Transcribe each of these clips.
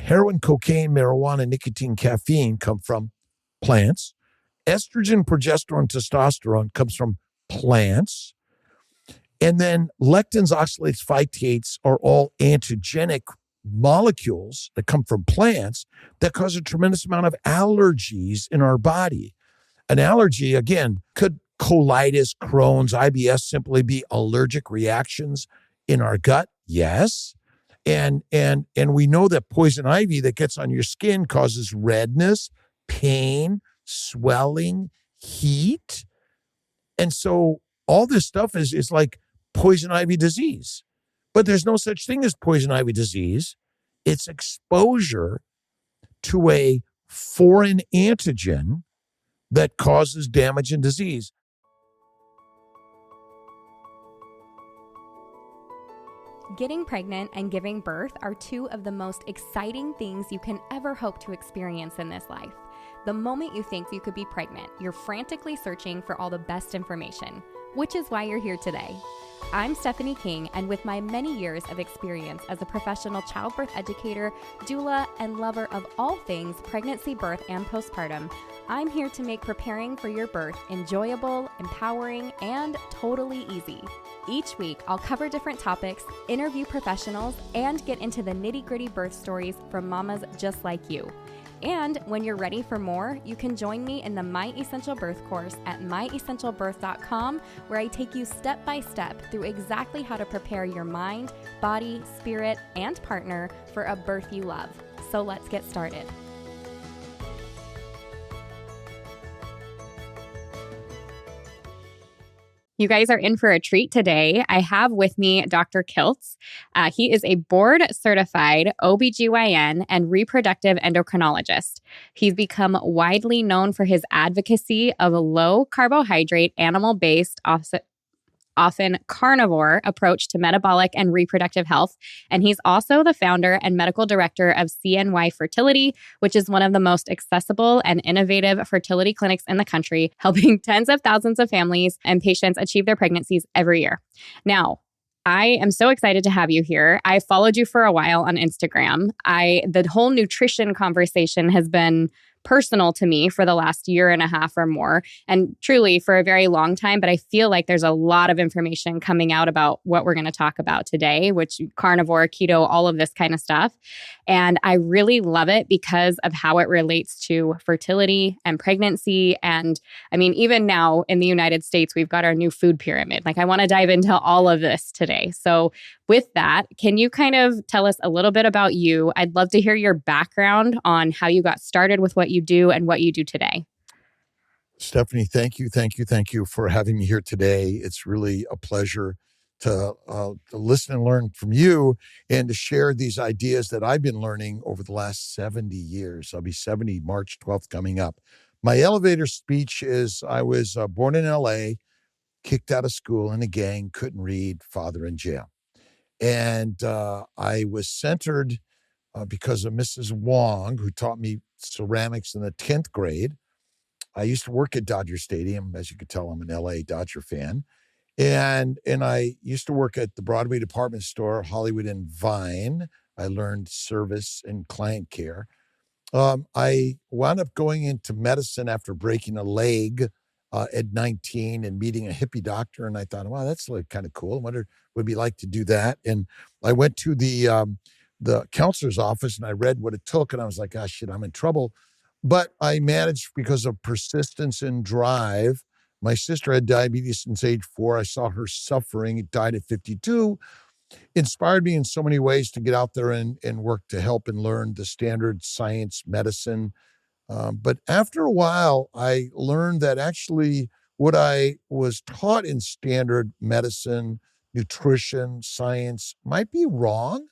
Heroin, cocaine, marijuana, nicotine, caffeine come from plants. Estrogen, progesterone, testosterone comes from plants. And then lectins, oxalates, phytates are all antigenic molecules that come from plants that cause a tremendous amount of allergies in our body. An allergy, again, could colitis, Crohn's, IBS simply be allergic reactions in our gut? Yes. And we know that poison ivy that gets on your skin causes redness, pain, swelling, heat. And so all this stuff is like poison ivy disease. But there's no such thing as poison ivy disease. It's exposure to a foreign antigen that causes damage and disease. Getting pregnant and giving birth are two of the most exciting things you can ever hope to experience in this life. The moment you think you could be pregnant, you're frantically searching for all the best information, which is why you're here today. I'm Stephanie King, and with my many years of experience as a professional childbirth educator, doula, and lover of all things pregnancy, birth, and postpartum, I'm here to make preparing for your birth enjoyable, empowering, and totally easy. Each week, I'll cover different topics, interview professionals, and get into the nitty-gritty birth stories from mamas just like you. And when you're ready for more, you can join me in the My Essential Birth course at myessentialbirth.com, where I take you step by step through exactly how to prepare your mind, body, spirit, and partner for a birth you love. So let's get started. You guys are in for a treat today. I have with me Dr. Kiltz. He is a board-certified OBGYN and reproductive endocrinologist. He's become widely known for his advocacy of a low-carbohydrate, animal-based, often carnivore approach to metabolic and reproductive health. And he's also the founder and medical director of CNY Fertility, which is one of the most accessible and innovative fertility clinics in the country, helping tens of thousands of families and patients achieve their pregnancies every year. Now, I am so excited to have you here. I followed you for a while on Instagram. The whole nutrition conversation has been personal to me for the last year and a half or more, and truly for a very long time. But I feel like there's a lot of information coming out about what we're going to talk about today, which carnivore, keto, all of this kind of stuff. And I really love it because of how it relates to fertility and pregnancy. And I mean, even now in the United States, we've got our new food pyramid. Like, I want to dive into all of this today. So with that, can you kind of tell us a little bit about you? I'd love to hear your background on how you got started with what you do and what you do today. Stephanie, thank you for having me here today. It's really a pleasure to listen and learn from you and to share these ideas that I've been learning over the last 70 years. I'll be 70 March 12th coming up. My elevator speech is I was born in LA, kicked out of school in a gang, couldn't read, father in jail. And I was centered because of Mrs. Wong, who taught me ceramics in the 10th grade. I used to work at Dodger Stadium. As you could tell, I'm an LA Dodger fan. And I used to work at the Broadway department store, Hollywood and Vine. I learned service and client care. I wound up going into medicine after breaking a leg at 19 and meeting a hippie doctor. And I thought, wow, that's like kind of cool. I wonder what it'd be like to do that. And I went to the counselor's office and I read what it took. And I was like, ah, shit, I'm in trouble. But I managed because of persistence and drive. My sister had diabetes since age 4. I saw her suffering. It died at 52. Inspired me in so many ways to get out there and work to help and learn the standard science, medicine. But after a while, I learned that actually what I was taught in standard medicine, nutrition, science might be wrong.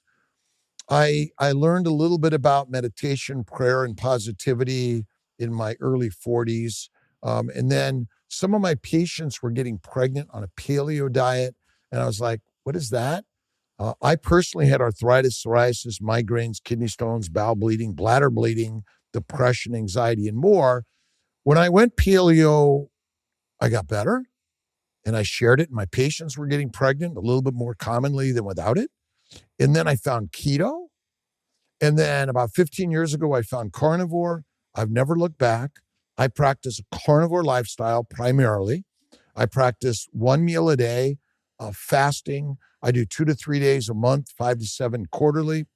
I learned a little bit about meditation, prayer, and positivity in my early 40s. And then some of my patients were getting pregnant on a paleo diet. And I was like, what is that? I personally had arthritis, psoriasis, migraines, kidney stones, bowel bleeding, bladder bleeding, depression, anxiety, and more. When I went paleo, I got better and I shared it. And my patients were getting pregnant a little bit more commonly than without it. And then I found keto. And then about 15 years ago, I found carnivore. I've never looked back. I practice a carnivore lifestyle primarily. I practice one meal a day, fasting. I do 2 to 3 days a month, 5 to 7 quarterly.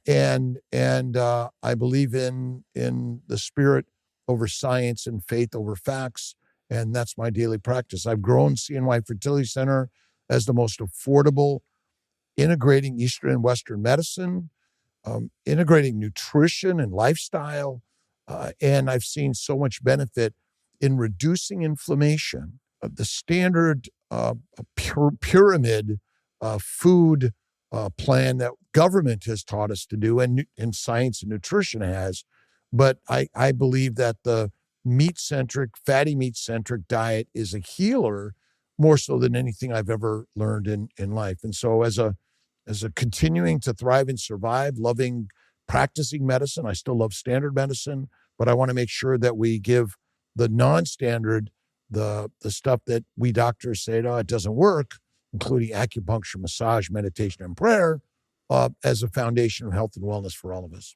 And I believe in the spirit over science and faith over facts, and that's my daily practice. I've grown CNY Fertility Center as the most affordable, integrating Eastern and Western medicine, integrating nutrition and lifestyle, and I've seen so much benefit in reducing inflammation. The standard pyramid food plan that government has taught us to do, and science and nutrition has. But I believe that the meat-centric, fatty meat-centric diet is a healer more so than anything I've ever learned in life. And so as a continuing to thrive and survive, loving practicing medicine, I still love standard medicine, but I want to make sure that we give the non-standard, the stuff that we doctors say, no, it doesn't work, including acupuncture, massage, meditation, and prayer, as a foundation of health and wellness for all of us.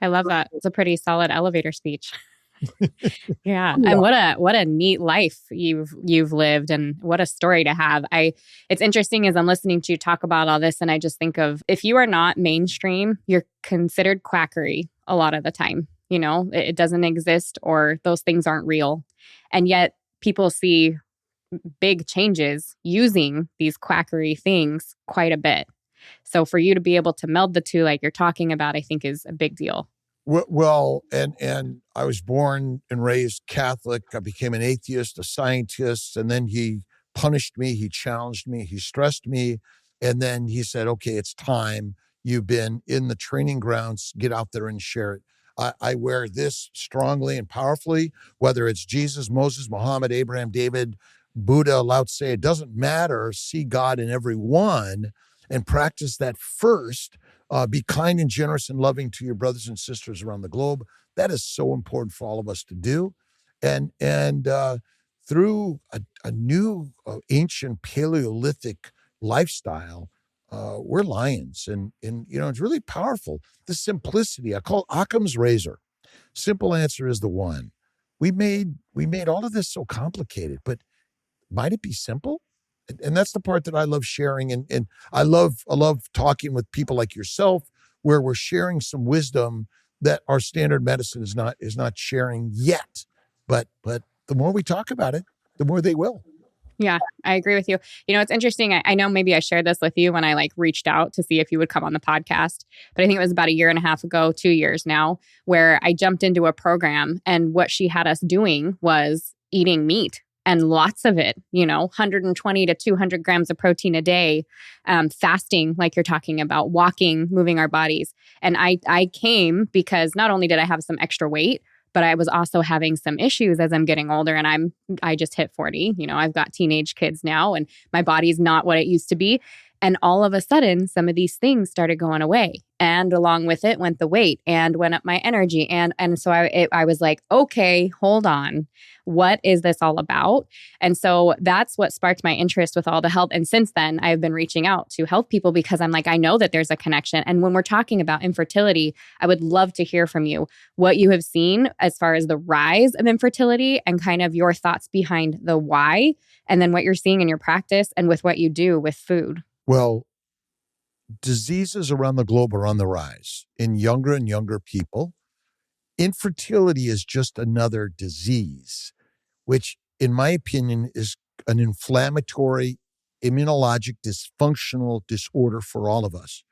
I love that. It's a pretty solid elevator speech. Yeah. And what a neat life you've lived, and what a story to have. It's interesting as I'm listening to you talk about all this, and I just think of, if you are not mainstream, you're considered quackery a lot of the time. You know, it doesn't exist, or those things aren't real. And yet people see big changes using these quackery things quite a bit. So for you to be able to meld the two like you're talking about, I think is a big deal. Well, and I was born and raised Catholic. I became an atheist, a scientist, and then he punished me. He challenged me. He stressed me. And then he said, okay, it's time. You've been in the training grounds. Get out there and share it. I wear this strongly and powerfully, whether it's Jesus, Moses, Muhammad, Abraham, David, Buddha, Lao Tse, it doesn't matter. See God in every one and practice that first. Be kind and generous and loving to your brothers and sisters around the globe. That is so important for all of us to do. And through a new ancient Paleolithic lifestyle, we're lions. And it's really powerful. The simplicity, I call Occam's razor. Simple answer is the one. We made all of this so complicated, but might it be simple? And that's the part that I love sharing. And I love talking with people like yourself, where we're sharing some wisdom that our standard medicine is not sharing yet. But the more we talk about it, the more they will. Yeah, I agree with you. You know, it's interesting. I know maybe I shared this with you when I reached out to see if you would come on the podcast, but I think it was about 1.5 years ago, 2 years now, where I jumped into a program, and what she had us doing was eating meat. And lots of it, 120 to 200 grams of protein a day, fasting, like you're talking about, walking, moving our bodies. And I came because not only did I have some extra weight, but I was also having some issues as I'm getting older, and I just hit 40. I've got teenage kids now, and my body's not what it used to be. And all of a sudden, some of these things started going away. And along with it went the weight and went up my energy. And so I was like, okay, hold on. What is this all about? And so that's what sparked my interest with all the health. And since then, I've been reaching out to health people because I'm like, I know that there's a connection. And when we're talking about infertility, I would love to hear from you what you have seen as far as the rise of infertility and kind of your thoughts behind the why, and then what you're seeing in your practice and with what you do with food. Well, diseases around the globe are on the rise in younger and younger people. Infertility is just another disease, which, in my opinion, is an inflammatory, immunologic, dysfunctional disorder for all of us.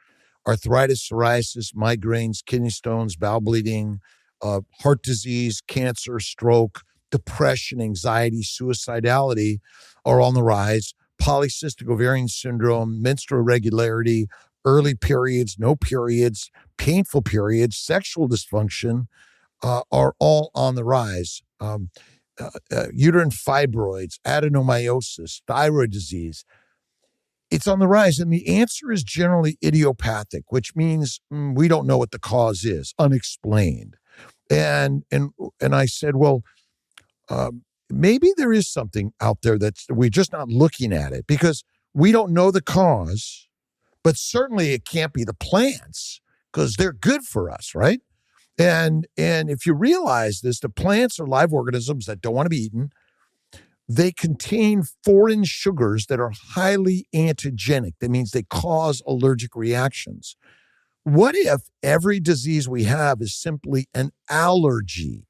Arthritis, psoriasis, migraines, kidney stones, bowel bleeding, heart disease, cancer, stroke, depression, anxiety, suicidality are on the rise. Polycystic ovarian syndrome, menstrual irregularity, early periods, no periods, painful periods, sexual dysfunction are all on the rise. Uterine fibroids, adenomyosis, thyroid disease. It's on the rise. And the answer is generally idiopathic, which means we don't know what the cause is, unexplained. And I said, well, maybe there is something out there that we're just not looking at it because we don't know the cause, but certainly it can't be the plants. because they're good for us, right? And if you realize this, the plants are live organisms that don't want to be eaten. They contain foreign sugars that are highly antigenic. That means they cause allergic reactions. What if every disease we have is simply an allergy?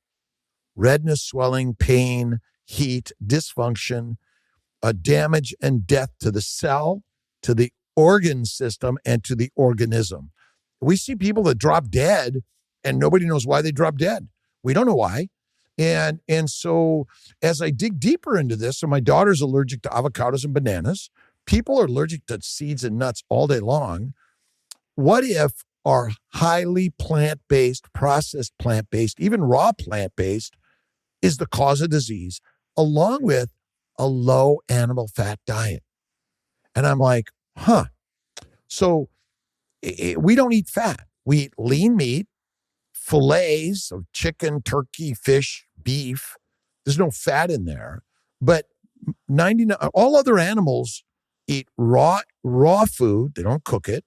Redness, swelling, pain, heat, dysfunction, damage and death to the cell, to the organ system, and to the organism. We see people that drop dead and nobody knows why they drop dead. We don't know why. And so as I dig deeper into this, so my daughter's allergic to avocados and bananas. People are allergic to seeds and nuts all day long. What if our highly plant-based, processed plant-based, even raw plant-based is the cause of disease, along with a low animal fat diet? And I'm like, So we don't eat fat. We eat lean meat, fillets of chicken, turkey, fish, beef. There's no fat in there. But 99, all other animals eat raw food. They don't cook it,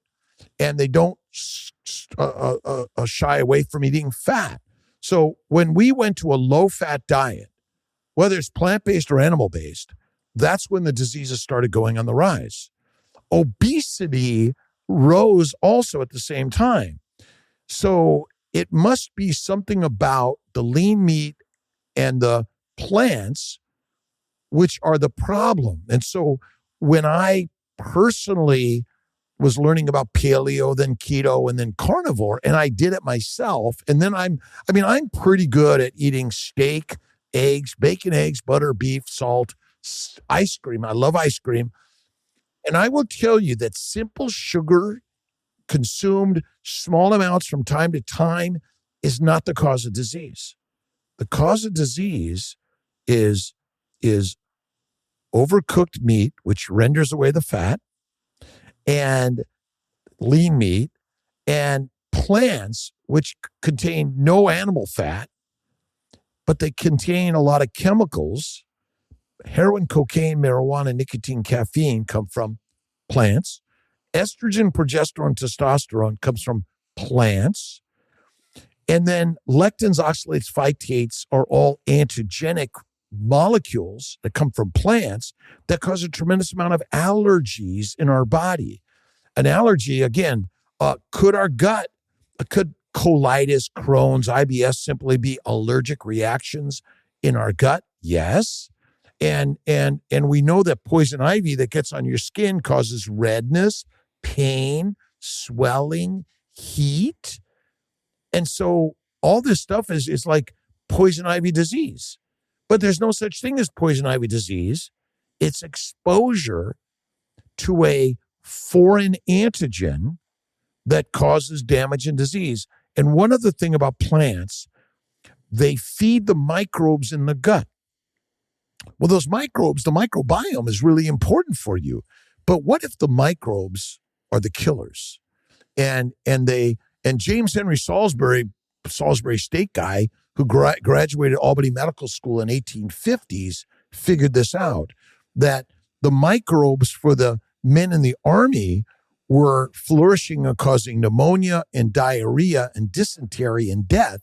and they don't shy away from eating fat. So when we went to a low-fat diet, whether it's plant-based or animal-based, that's when the diseases started going on the rise. Obesity rose also at the same time. So it must be something about the lean meat and the plants which are the problem. And so when I personally was learning about paleo, then keto, and then carnivore, and I did it myself, and then I'm pretty good at eating steak, eggs, bacon, eggs, butter, beef, salt, ice cream. I love ice cream. And I will tell you that simple sugar consumed small amounts from time to time is not the cause of disease. The cause of disease is overcooked meat, which renders away the fat, and lean meat, and plants, which contain no animal fat, but they contain a lot of chemicals. Heroin, cocaine, marijuana, nicotine, caffeine come from plants. Estrogen, progesterone, testosterone comes from plants. And then lectins, oxalates, phytates are all antigenic molecules that come from plants that cause a tremendous amount of allergies in our body. An allergy, again, could colitis, Crohn's, IBS simply be allergic reactions in our gut? Yes. And we know that poison ivy that gets on your skin causes redness, pain, swelling, heat. And so all this stuff is like poison ivy disease. But there's no such thing as poison ivy disease. It's exposure to a foreign antigen that causes damage and disease. And one other thing about plants, they feed the microbes in the gut. Well, those microbes, the microbiome is really important for you. But what if the microbes are the killers? And James Henry Salisbury State guy who graduated Albany Medical School in 1850s figured this out, that the microbes for the men in the army were flourishing and causing pneumonia and diarrhea and dysentery and death.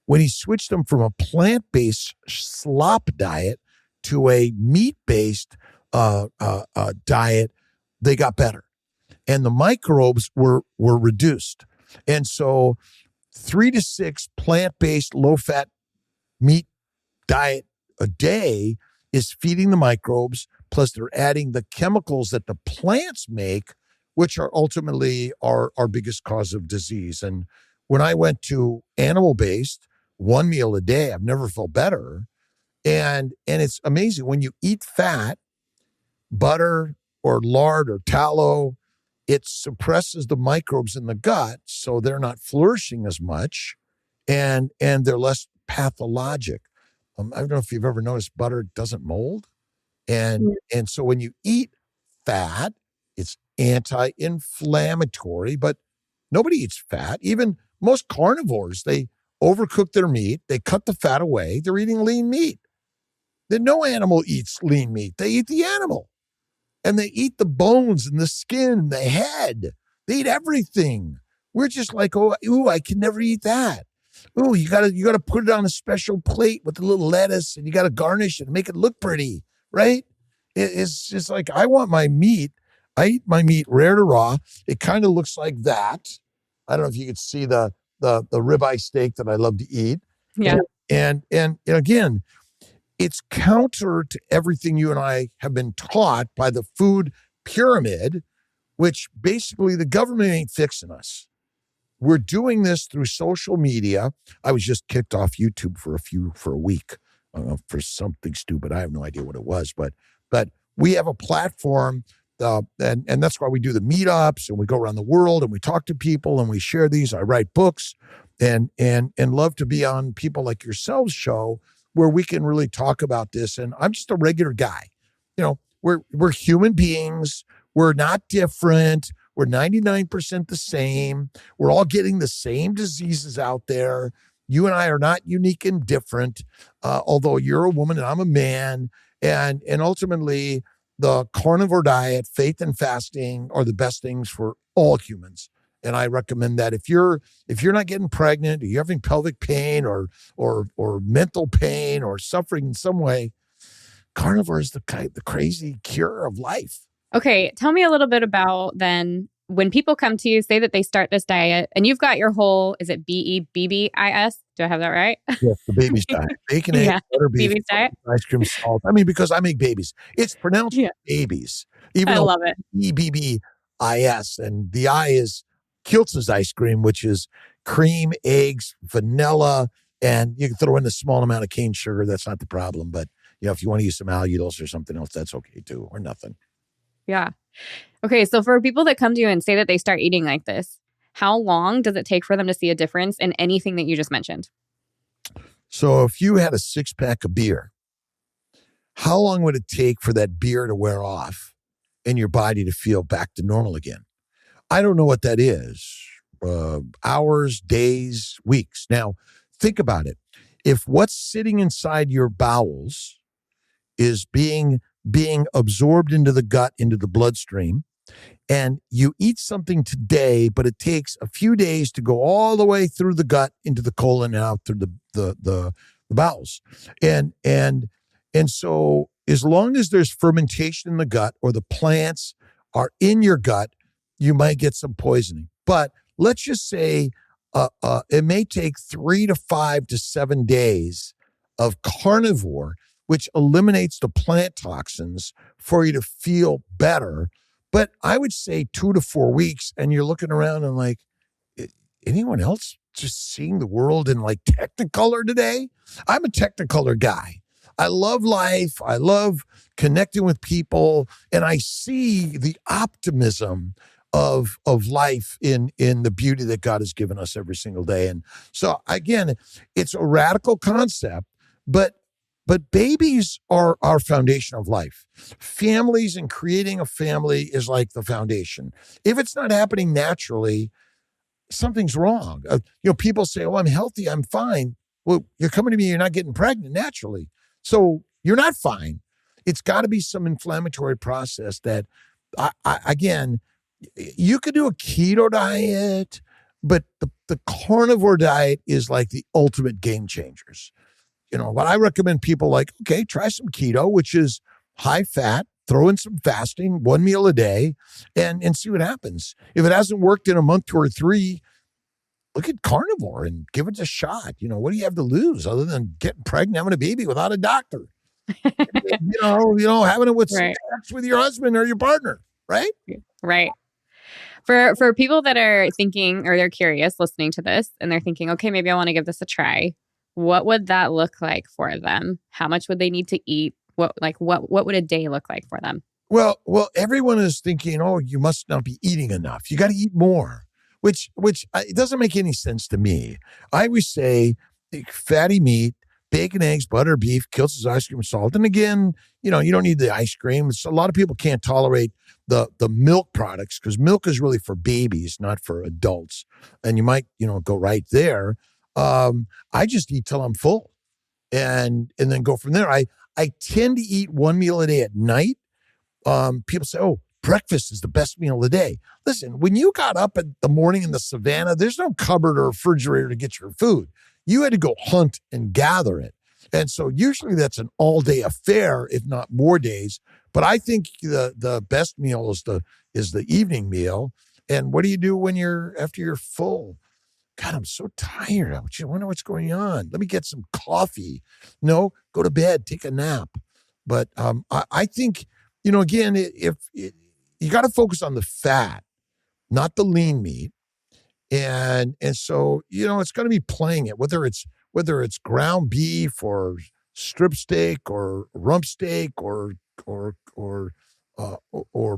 When he switched them from a plant-based slop diet to a meat-based diet, they got better. And the microbes were reduced. And so 3 to 6 plant-based low-fat meat diet a day is feeding the microbes, plus they're adding the chemicals that the plants make, which are ultimately our biggest cause of disease. And when I went to animal-based, 1 meal a day, I've never felt better. And it's amazing. When you eat fat, butter or lard or tallow, it suppresses the microbes in the gut, so they're not flourishing as much, and they're less pathologic. I don't know if you've ever noticed butter doesn't mold. And so when you eat fat, it's anti-inflammatory, but nobody eats fat. Even most carnivores, they overcook their meat. They cut the fat away. They're eating lean meat. Then no animal eats lean meat. They eat the animal. And they eat the bones and the skin, the head. They eat everything. We're just like, oh, ooh, I can never eat that. Ooh, you gotta put it on a special plate with a little lettuce, and you gotta garnish it and make it look pretty, right? It's just like I want my meat. I eat my meat rare to raw. It kind of looks like that. I don't know if you could see the ribeye steak that I love to eat. Yeah. And again, it's counter to everything you and I have been taught by the food pyramid, which basically the government ain't fixing us. We're doing this through social media. I was just kicked off YouTube for a week for something stupid. I have no idea what it was, but we have a platform, and that's why we do the meetups and we go around the world and we talk to people and we share these. I write books and love to be on people like yourselves show where we can really talk about this. And I'm just a regular guy. We're human beings. We're not different. We're 99% the same. We're all getting the same diseases out there. You and I are not unique and different, although you're a woman and I'm a man. And ultimately, the carnivore diet, faith and fasting are the best things for all humans. And I recommend that if you're not getting pregnant, or you're having pelvic pain or mental pain or suffering in some way, carnivore is the crazy cure of life. Okay, tell me a little bit about then when people come to you, say that they start this diet, and you've got your whole, is it BEBBIS? Do I have that right? Yes, the baby's diet. Bacon, eggs, butter, beef, baby's diet. ice cream, salt. I mean, because I make babies. It's pronounced babies. Even I though love it. EBBIS, and the I is Kiltz's ice cream, which is cream, eggs, vanilla, and you can throw in a small amount of cane sugar. That's not the problem. But, if you want to use some allulose or something else, that's okay too, or nothing. Yeah. Okay. So for people that come to you and say that they start eating like this, how long does it take for them to see a difference in anything that you just mentioned? So if you had a 6-pack of beer, how long would it take for that beer to wear off and your body to feel back to normal again? I don't know what that is. Hours, days, weeks. Now, think about it. If what's sitting inside your bowels is being absorbed into the gut, into the bloodstream, and you eat something today, but it takes a few days to go all the way through the gut into the colon and out through the bowels. And so as long as there's fermentation in the gut or the plants are in your gut, you might get some poisoning. But let's just say it may take 3 to 5 to 7 days of carnivore, which eliminates the plant toxins for you to feel better. But I would say 2 to 4 weeks, and you're looking around and like, anyone else just seeing the world in like Technicolor today? I'm a Technicolor guy. I love life. I love connecting with people, and I see the optimism of life in the beauty that God has given us every single day. And so again, it's a radical concept, but babies are our foundation of life. Families and creating a family is like the foundation. If it's not happening naturally, something's wrong. People say, oh, I'm healthy, I'm fine. Well, you're coming to me, you're not getting pregnant naturally. So you're not fine. It's got to be some inflammatory process that, again, you could do a keto diet, but the carnivore diet is like the ultimate game changers. But I recommend people like, okay, try some keto, which is high fat, throw in some fasting, 1 meal a day, and see what happens. If it hasn't worked in a month, 2 or 3, look at carnivore and give it a shot. What do you have to lose other than getting pregnant, having a baby without a doctor? Having it with Right. sex with your husband or your partner, right? Right. For people that are thinking, or they're curious listening to this and they're thinking, okay, maybe I want to give this a try. What would that look like for them? How much would they need to eat? What would a day look like for them? Well, everyone is thinking, oh, you must not be eating enough. You got to eat more, which it doesn't make any sense to me. I always say fatty meat, bacon, eggs, butter, beef, Kiltz's ice cream, salt. And again, you don't need the ice cream. A lot of people can't tolerate the milk products because milk is really for babies, not for adults. And you might, go right there. I just eat till I'm full and then go from there. I tend to eat 1 meal a day at night. People say, oh, breakfast is the best meal of the day. Listen, when you got up in the morning in the savannah, there's no cupboard or refrigerator to get your food. You had to go hunt and gather it. And so usually that's an all-day affair, if not more days. But I think the best meal is the evening meal. And what do you do when after you're full? God, I'm so tired. I wonder what's going on. Let me get some coffee. No, go to bed, take a nap. But I think, again, you got to focus on the fat, not the lean meat. And so, it's going to be playing it, whether it's ground beef or strip steak or rump steak or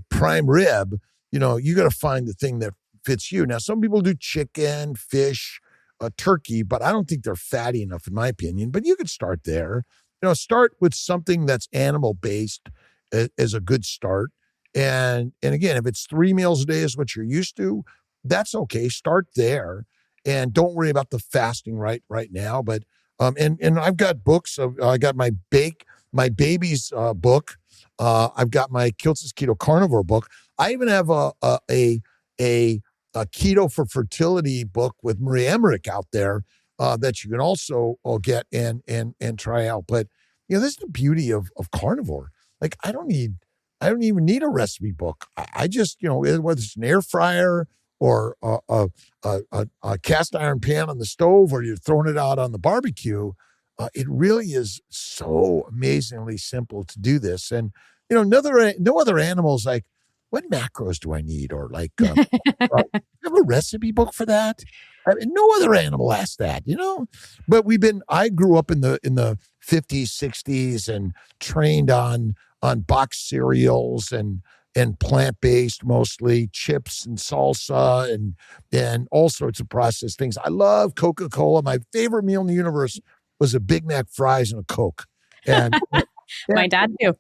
prime rib. You got to find the thing that fits you. Now, some people do chicken, fish, turkey, but I don't think they're fatty enough, in my opinion. But you could start there. Start with something that's animal based as a good start. And again, if it's 3 meals a day is what you're used to, that's okay. Start there, and don't worry about the fasting right now. But and I've got books. I got my baby's book. I've got my Kiltz Keto Carnivore book. I even have a Keto for Fertility book with Marie Emmerich out there that you can also get and try out. But this is the beauty of carnivore. Like I don't even need a recipe book. I just whether it's an air fryer or a cast iron pan on the stove, or you're throwing it out on the barbecue, it really is so amazingly simple to do this. And no other animals like, what macros do I need? Or like, you have a recipe book for that? I mean, no other animal asks that, But I grew up in the 50s, 60s, and trained on boxed cereals and plant-based, mostly chips and salsa and all sorts of processed things. I love Coca-Cola. My favorite meal in the universe was a Big Mac fries and a Coke. And my dad too.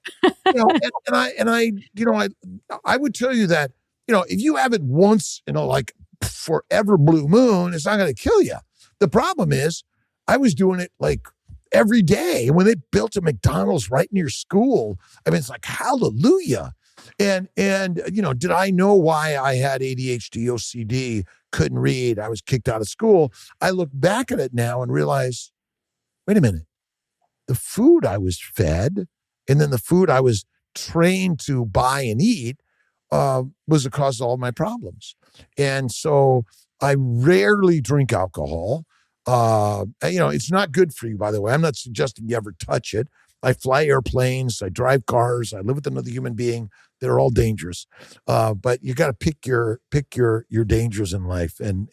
I would tell you that, if you have it once, like forever blue moon, it's not going to kill you. The problem is I was doing it like every day. And when they built a McDonald's right near school, I mean, it's like, hallelujah. And did I know why I had ADHD, OCD, couldn't read? I was kicked out of school. I look back at it now and realize, wait a minute, the food I was fed and then the food I was trained to buy and eat was the cause of all my problems. And so I rarely drink alcohol. It's not good for you, by the way. I'm not suggesting you ever touch it. I fly airplanes, I drive cars, I live with another human being. They're all dangerous. But you got to pick your dangers in life. And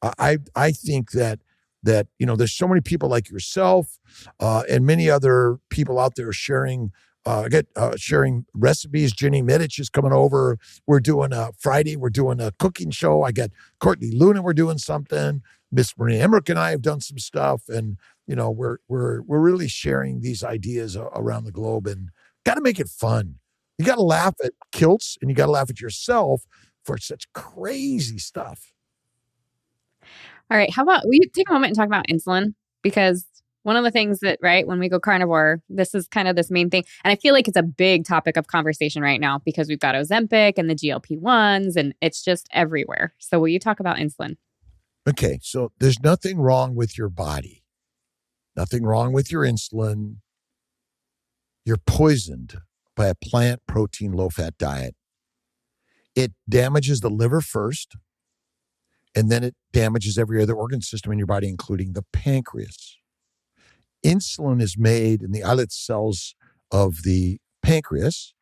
I think that there's so many people like yourself and many other people out there sharing recipes. Jenny Mittich is coming over. We're doing Friday. We're doing a cooking show. I got Courtney Luna. We're doing something. Miss Marie Emmerich and I have done some stuff, and we're really sharing these ideas around the globe, and got to make it fun. You got to laugh at Kiltz, and you got to laugh at yourself for such crazy stuff. All right. How about we take a moment and talk about insulin? Because one of the things that, right, when we go carnivore, this is kind of this main thing. And I feel like it's a big topic of conversation right now because we've got Ozempic and the GLP-1s, and it's just everywhere. So will you talk about insulin? Okay. So there's nothing wrong with your body. Nothing wrong with your insulin. You're poisoned by a plant protein low-fat diet. It damages the liver first, and then it damages every other organ system in your body, including the pancreas. Insulin is made in the islet cells of the pancreas.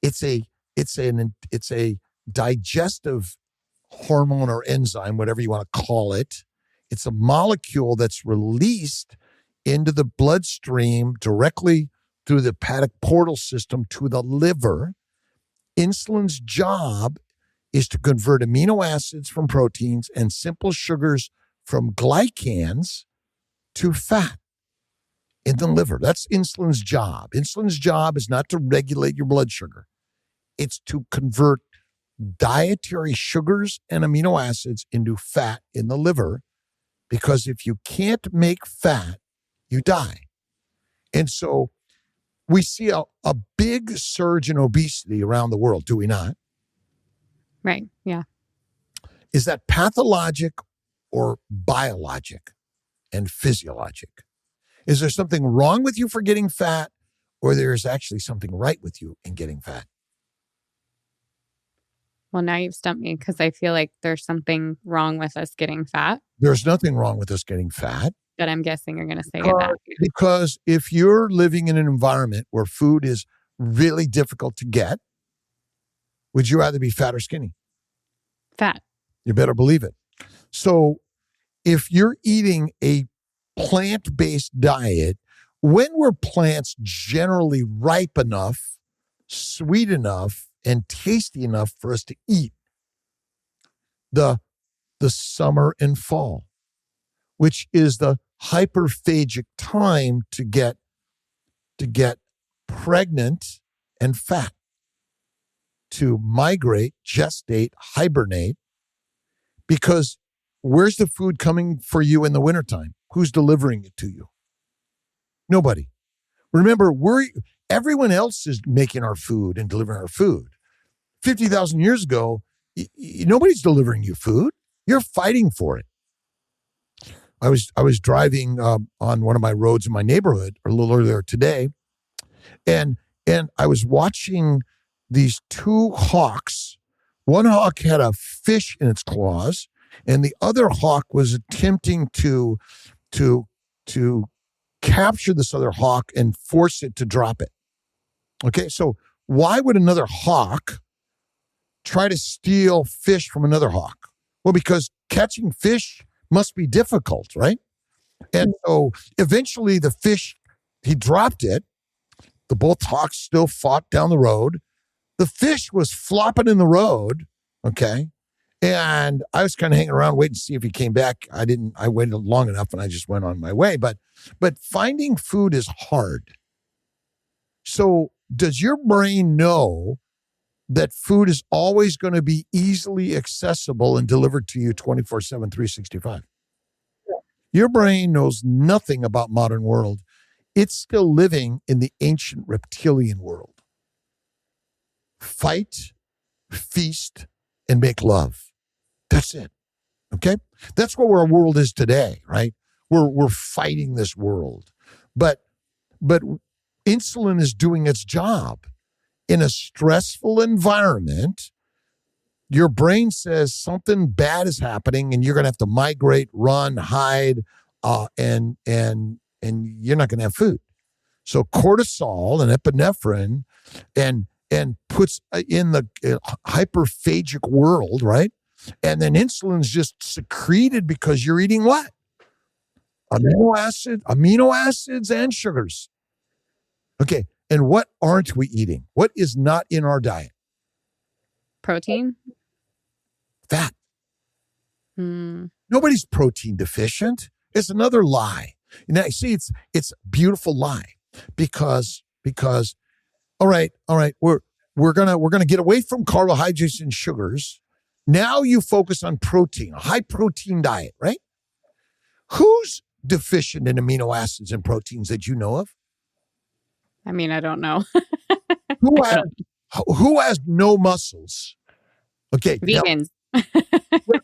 It's a digestive hormone or enzyme, whatever you want to call it. It's a molecule that's released into the bloodstream directly through the hepatic portal system to the liver. Insulin's job is to convert amino acids from proteins and simple sugars from glycans to fat in the liver. That's insulin's job. Insulin's job is not to regulate your blood sugar. It's to convert dietary sugars and amino acids into fat in the liver, because if you can't make fat, you die. And so we see a big surge in obesity around the world, do we not? Right. Yeah. Is that pathologic or biologic and physiologic? Is there something wrong with you for getting fat, or there is actually something right with you in getting fat? Well, now you've stumped me because I feel like there's something wrong with us getting fat. There's nothing wrong with us getting fat. But I'm guessing you're going to say that. Because if you're living in an environment where food is really difficult to get, would you rather be fat or skinny? Fat. You better believe it. So if you're eating a plant-based diet, when were plants generally ripe enough, sweet enough, and tasty enough for us to eat? The summer and fall, which is the hyperphagic time to get pregnant and fat, to migrate, gestate, hibernate, because where's the food coming for you in the wintertime? Who's delivering it to you? Nobody. Remember, everyone else is making our food and delivering our food. 50,000 years ago, nobody's delivering you food. You're fighting for it. I was driving on one of my roads in my neighborhood a little earlier today, and I was watching these two hawks. One hawk had a fish in its claws, and the other hawk was attempting to capture this other hawk and force it to drop it. Okay, so why would another hawk try to steal fish from another hawk? Well, because catching fish must be difficult, right? And so eventually the fish, he dropped it. The both hawks still fought down the road. The fish was flopping in the road, okay? And I was kind of hanging around waiting to see if he came back. I waited long enough and I just went on my way. But finding food is hard. So does your brain know that food is always going to be easily accessible and delivered to you 24/7, 365? Your brain knows nothing about modern world. It's still living in the ancient reptilian world. Fight, feast, and make love. That's it. Okay? That's what our world is today, right? We're fighting this world. But insulin is doing its job. In a stressful environment, your brain says something bad is happening and you're going to have to migrate, run, hide, and you're not going to have food. So cortisol and epinephrine and puts in the hyperphagic world, right? And then insulin's just secreted because you're eating what? Amino acids and sugars. Okay. And what aren't we eating? What is not in our diet? Protein? Fat. Nobody's protein deficient. It's another lie. Now, see, it's a beautiful lie because all right, we're gonna get away from carbohydrates and sugars. Now you focus on protein, a high protein diet, right? Who's deficient in amino acids and proteins that you know of? I mean, I don't know. Who has no muscles? Okay. Vegans.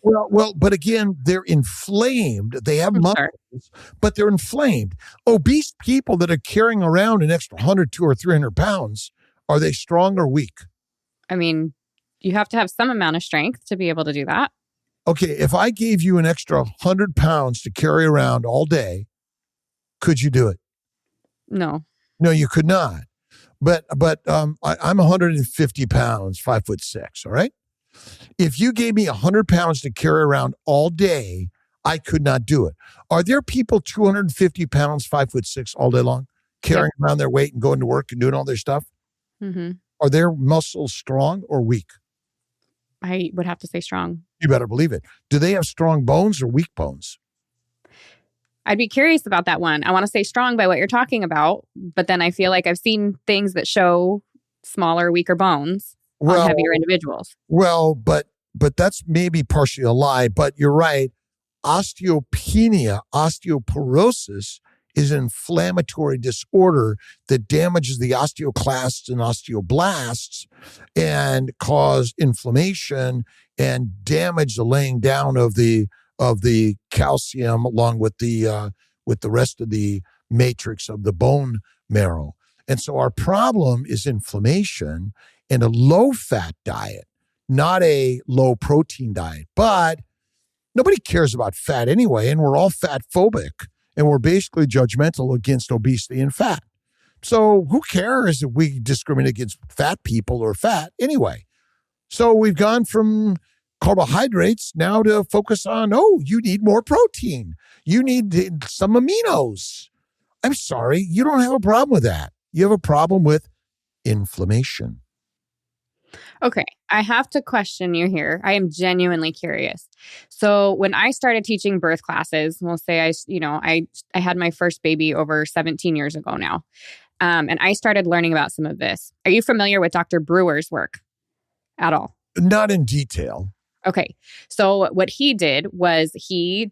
Well, but again, they're inflamed. They have muscles, but they're inflamed. Obese people that are carrying around an extra 100, 200, or 300 pounds, are they strong or weak? I mean, you have to have some amount of strength to be able to do that. Okay, if I gave you an extra 100 pounds to carry around all day, could you do it? No. No, you could not. But I'm 150 pounds, 5'6", all right? If you gave me 100 pounds to carry around all day, I could not do it. Are there people 250 pounds, 5'6" all day long, carrying around their weight and going to work and doing all their stuff? Mm-hmm. Are their muscles strong or weak? I would have to say strong. You better believe it. Do they have strong bones or weak bones? I'd be curious about that one. I want to say strong by what you're talking about, but then I feel like I've seen things that show smaller, weaker bones on heavier individuals. Well, but that's maybe partially a lie, but you're right. Osteopenia, osteoporosis is an inflammatory disorder that damages the osteoclasts and osteoblasts and cause inflammation and damage the laying down of the calcium along with the rest of the matrix of the bone marrow. And so our problem is inflammation and a low-fat diet, not a low-protein diet. But nobody cares about fat anyway, and we're all fat phobic, and we're basically judgmental against obesity and fat. So who cares if we discriminate against fat people or fat anyway? So we've gone from carbohydrates now to focus on, you need more protein. You need some aminos. I'm sorry, you don't have a problem with that. You have a problem with inflammation. Okay, I have to question you here. I am genuinely curious. So when I started teaching birth classes, we'll say I had my first baby over 17 years ago now, and I started learning about some of this. Are you familiar with Dr. Brewer's work at all? Not in detail. Okay. So what he did was he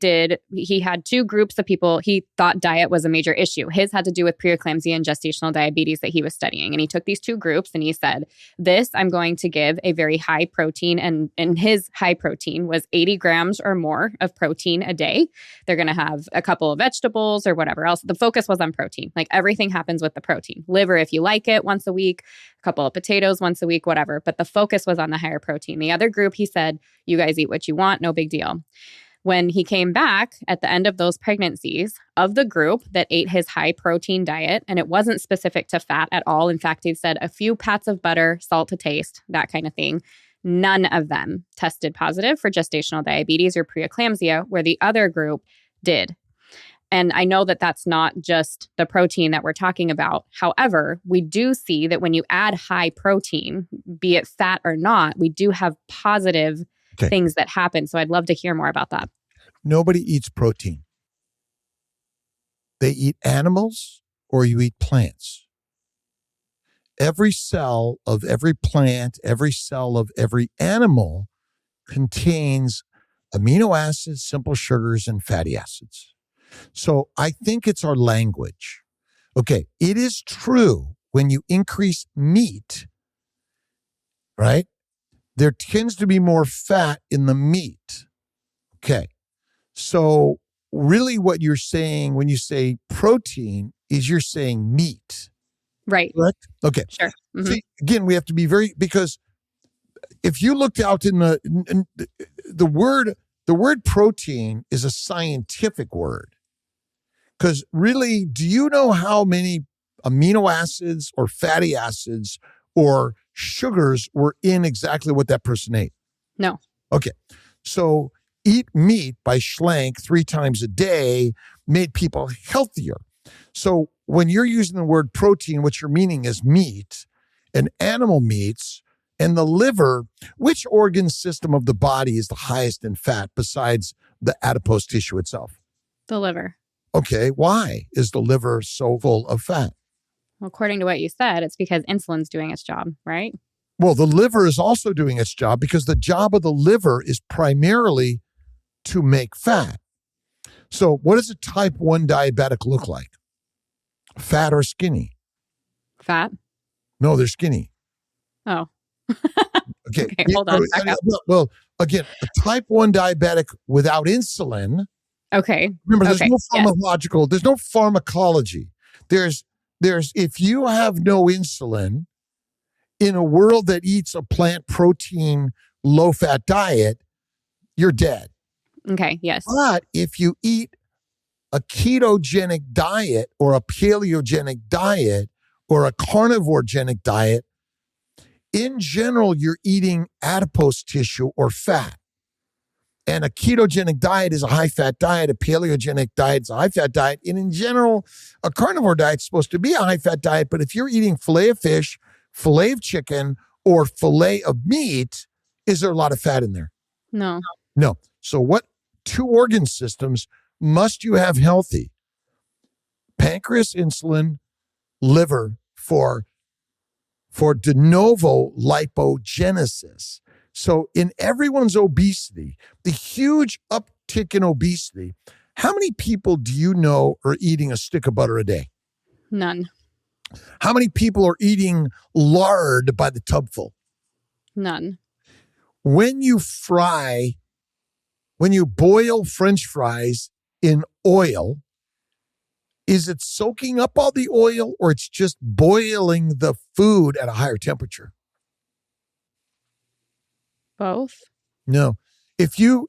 had two groups of people. He thought diet was a major issue. His had to do with preeclampsia and gestational diabetes that he was studying. And he took these two groups and he said, this I'm going to give a very high protein. And his high protein was 80 grams or more of protein a day. They're going to have a couple of vegetables or whatever else. The focus was on protein. Like everything happens with the protein. Liver, if you like it, once a week, a couple of potatoes once a week, whatever. But the focus was on the higher protein. The other group, he said, you guys eat what you want, no big deal. When he came back at the end of those pregnancies, of the group that ate his high protein diet, and it wasn't specific to fat at all. In fact, he said a few pats of butter, salt to taste, that kind of thing. None of them tested positive for gestational diabetes or preeclampsia, where the other group did. And I know that that's not just the protein that we're talking about. However, we do see that when you add high protein, be it fat or not, we do have positive things that happen. So I'd love to hear more about that. Nobody eats protein. They eat animals or you eat plants. Every cell of every plant, every cell of every animal contains amino acids, simple sugars, and fatty acids. So I think it's our language. Okay, it is true when you increase meat, right? There tends to be more fat in the meat. Okay, so really what you're saying when you say protein is you're saying meat. Right. Correct? Okay. Sure. Mm-hmm. See, again, we have to be because if you looked out in the word protein is a scientific word. Because really, do you know how many amino acids or fatty acids or sugars were in exactly what that person ate? No. Okay. So eat meat by Schlank 3 times a day made people healthier. So when you're using the word protein, what you're meaning is meat and animal meats and the liver. Which organ system of the body is the highest in fat besides the adipose tissue itself? The liver. Okay, why is the liver so full of fat? Well, according to what you said, it's because insulin's doing its job, right? Well, the liver is also doing its job because the job of the liver is primarily to make fat. So what does a type 1 diabetic look like? Fat or skinny? Fat? No, they're skinny. Oh. Okay, hold on. Back up. Well, again, a type 1 diabetic without insulin. Okay. Remember, there's no pharmacological, there's no pharmacology. There's if you have no insulin in a world that eats a plant protein, low-fat diet, you're dead. Okay, yes. But if you eat a ketogenic diet or a paleogenic diet or a carnivore-genic diet, in general, you're eating adipose tissue or fat. And a ketogenic diet is a high-fat diet. A paleogenic diet is a high-fat diet. And in general, a carnivore diet is supposed to be a high-fat diet. But if you're eating filet of fish, filet of chicken, or filet of meat, is there a lot of fat in there? No. No. So what 2 organ systems must you have healthy? Pancreas, insulin, liver for de novo lipogenesis. So in everyone's obesity, the huge uptick in obesity How many people do you know are eating a stick of butter a day? None. How many people are eating lard by the tubful? None. When you boil French fries in oil, is it soaking up all the oil or it's just boiling the food at a higher temperature? Both. No. If you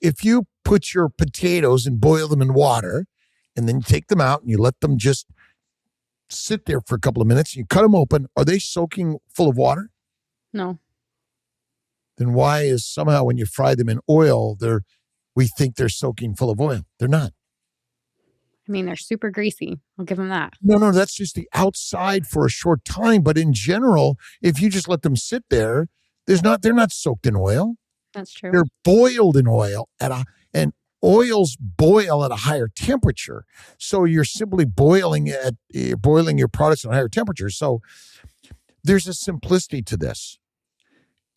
put your potatoes and boil them in water and then you take them out and you let them just sit there for a couple of minutes, you cut them open, are they soaking full of water? No. Then why is somehow when you fry them in oil, we think they're soaking full of oil? They're not. I mean, they're super greasy. I'll give them that. No, that's just the outside for a short time. But in general, if you just let them sit there, they're not soaked in oil. That's true. They're boiled in oil and oils boil at a higher temperature. So you're simply boiling your products at a higher temperature. So there's a simplicity to this.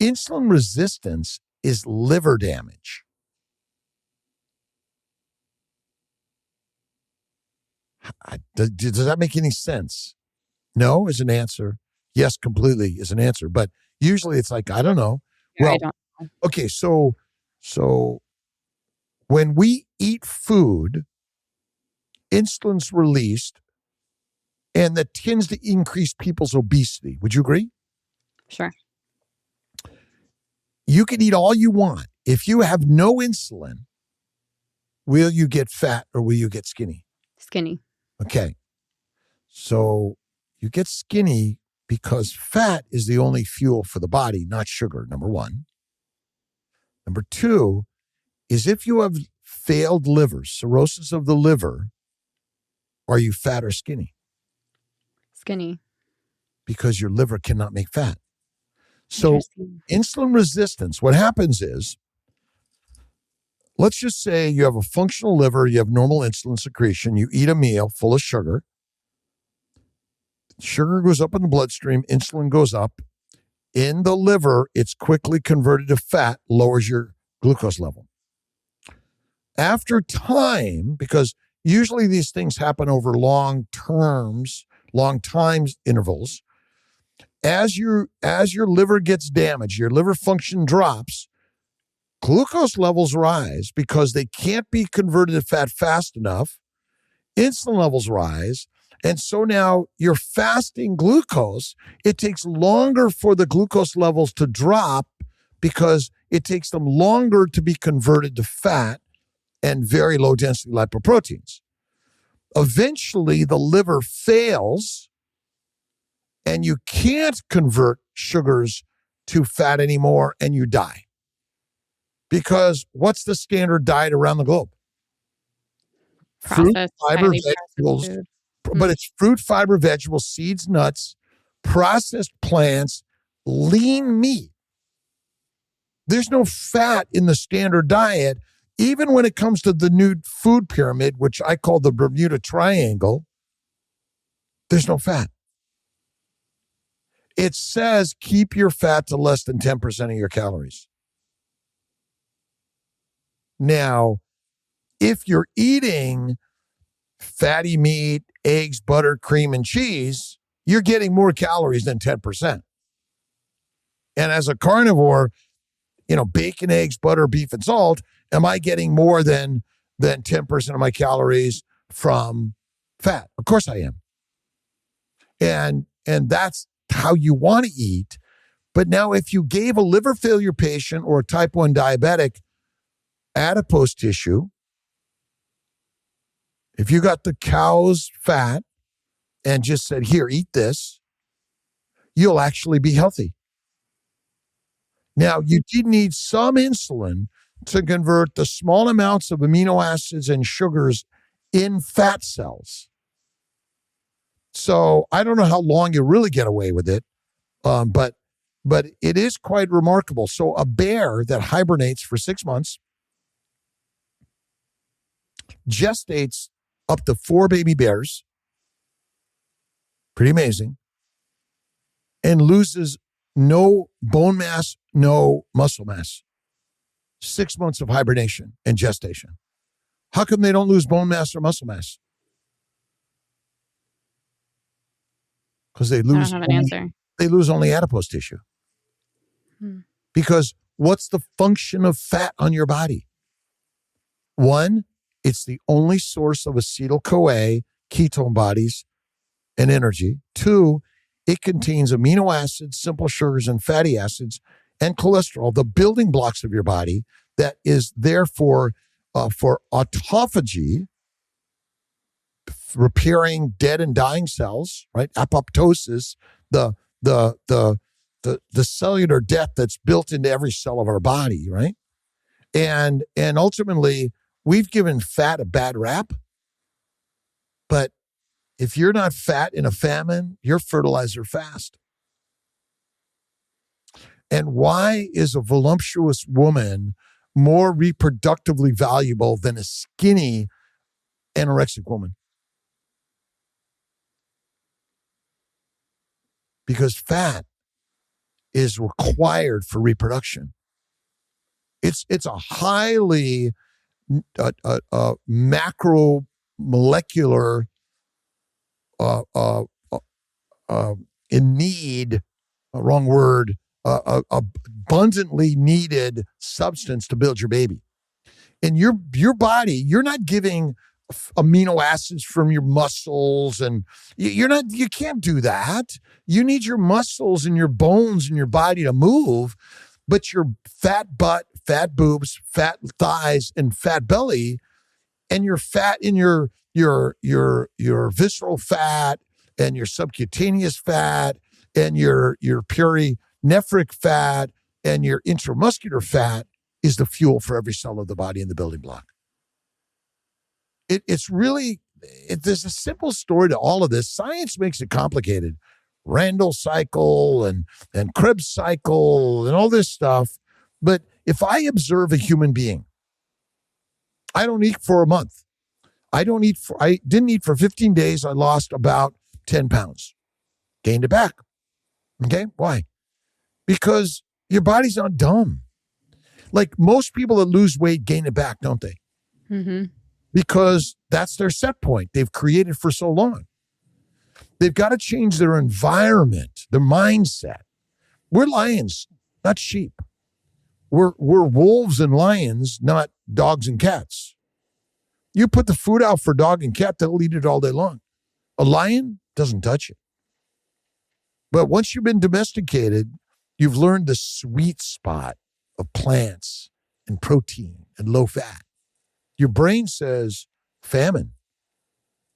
Insulin resistance is liver damage. Does that make any sense? No is an answer. Yes, completely is an answer. But usually it's like, I don't know. Yeah, Well, I don't know. okay, so when we eat food, insulin's released, and that tends to increase people's obesity. Would you agree? Sure. You can eat all you want. If you have no insulin, will you get fat or will you get skinny? Skinny. Okay. So you get skinny because fat is the only fuel for the body, not sugar, number one. Number two is if you have failed livers, cirrhosis of the liver, are you fat or skinny? Skinny. Because your liver cannot make fat. So insulin resistance, what happens is, let's just say you have a functional liver, you have normal insulin secretion, you eat a meal full of sugar. Sugar goes up in the bloodstream, insulin goes up. In the liver, it's quickly converted to fat, lowers your glucose level. After time, because usually these things happen over long time intervals, as your liver gets damaged, your liver function drops, glucose levels rise because they can't be converted to fat fast enough. Insulin levels rise. And so now you're fasting glucose. It takes longer for the glucose levels to drop because it takes them longer to be converted to fat and very low density lipoproteins. Eventually, the liver fails and you can't convert sugars to fat anymore and you die. Because what's the standard diet around the globe? Fruit, fiber, vegetables. But it's fruit, fiber, vegetables, seeds, nuts, processed plants, lean meat. There's no fat in the standard diet. Even when it comes to the new food pyramid, which I call the Bermuda Triangle, there's no fat. It says keep your fat to less than 10% of your calories. Now, if you're eating fatty meat, eggs, butter, cream, and cheese, you're getting more calories than 10%. And as a carnivore, bacon, eggs, butter, beef, and salt, am I getting more than 10% of my calories from fat? Of course I am. And that's how you want to eat. But now if you gave a liver failure patient or a type 1 diabetic adipose tissue, if you got the cow's fat and just said, here, eat this, you'll actually be healthy. Now, you did need some insulin to convert the small amounts of amino acids and sugars in fat cells. So I don't know how long you really get away with it, but it is quite remarkable. So a bear that hibernates for 6 months, gestates up to 4 baby bears, pretty amazing, and loses no bone mass, no muscle mass. 6 months of hibernation and gestation. How come they don't lose bone mass or muscle mass? Because I don't have an answer. They lose only adipose tissue. Because what's the function of fat on your body? One, it's the only source of acetyl-CoA, ketone bodies, and energy. Two, it contains amino acids, simple sugars, and fatty acids, and cholesterol, the building blocks of your body that is there for autophagy, repairing dead and dying cells, right? Apoptosis, the cellular death that's built into every cell of our body, right? And ultimately, we've given fat a bad rap. But if you're not fat in a famine, you're fertilizer fast. And why is a voluptuous woman more reproductively valuable than a skinny anorexic woman? Because fat is required for reproduction. It's a highly macromolecular in need, wrong word, abundantly needed substance to build your baby. And your body, you're not giving amino acids from your muscles, and you can't do that. You need your muscles and your bones and your body to move, but your fat butt, fat boobs, fat thighs, and fat belly, and your fat in your visceral fat and your subcutaneous fat and your perinephric fat and your intramuscular fat is the fuel for every cell of the body and the building block. It's really, there's a simple story to all of this. Science makes it complicated. Randall cycle and Krebs cycle and all this stuff. But if I observe a human being, I don't eat for a month. I didn't eat for 15 days. I lost about 10 pounds. Gained it back. Okay? Why? Because your body's not dumb. Like most people that lose weight gain it back, don't they? Mm-hmm. Because that's their set point. They've created for so long. They've got to change their environment, their mindset. We're lions, not sheep. We're wolves and lions, not dogs and cats. You put the food out for dog and cat, they'll eat it all day long. A lion doesn't touch it. But once you've been domesticated, you've learned the sweet spot of plants and protein and low fat. Your brain says famine,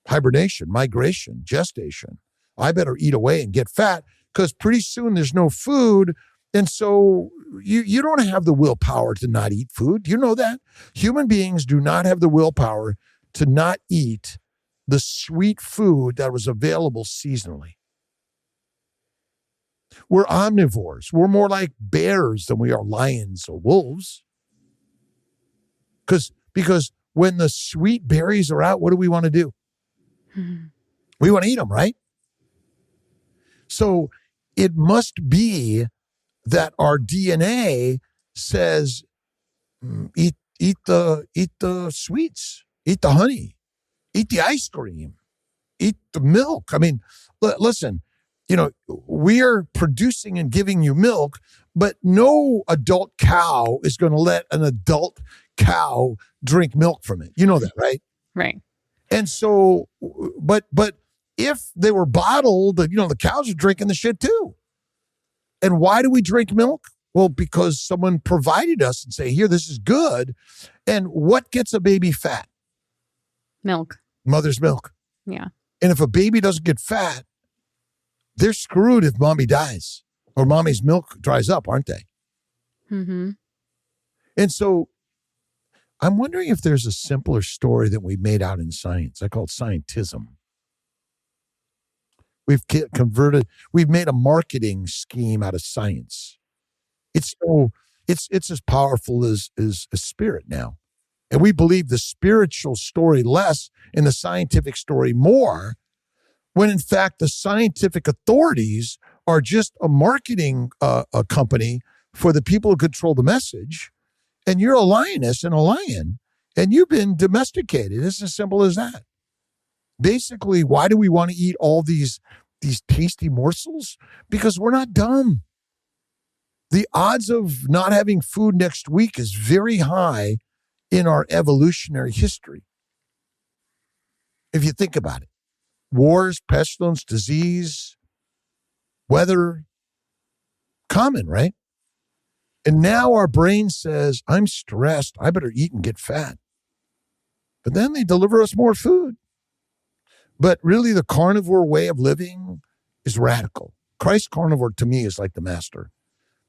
hibernation, migration, gestation. I better eat away and get fat because pretty soon there's no food. And so you don't have the willpower to not eat food. You know that? Human beings do not have the willpower to not eat the sweet food that was available seasonally. We're omnivores. We're more like bears than we are lions or wolves. Because when the sweet berries are out, what do we want to do? We want to eat them, right? So it must be that our DNA says, eat the sweets, eat the honey, eat the ice cream, eat the milk. I mean, listen, we are producing and giving you milk, but no adult cow is going to let an adult cow drink milk from it. You know that, right? Right. And so, but if they were bottled, the cows are drinking the shit too. And why do we drink milk? Well, because someone provided us and say, here, this is good. And what gets a baby fat? Milk. Mother's milk. Yeah. And if a baby doesn't get fat, they're screwed if mommy dies or mommy's milk dries up, aren't they? Mm-hmm. And so I'm wondering if there's a simpler story that we've made out in science. I call it scientism. We've made a marketing scheme out of science. It's as powerful as spirit now. And we believe the spiritual story less and the scientific story more, when in fact the scientific authorities are just a marketing a company for the people who control the message. And you're a lioness and a lion, And you've been domesticated. It's as simple as that. Basically, why do we want to eat all these tasty morsels? Because we're not dumb. The odds of not having food next week is very high in our evolutionary history. If you think about it, wars, pestilence, disease, weather, common, right? And now our brain says, I'm stressed. I better eat and get fat. But then they deliver us more food. But really, the carnivore way of living is radical. Christ carnivore, to me, is like the master.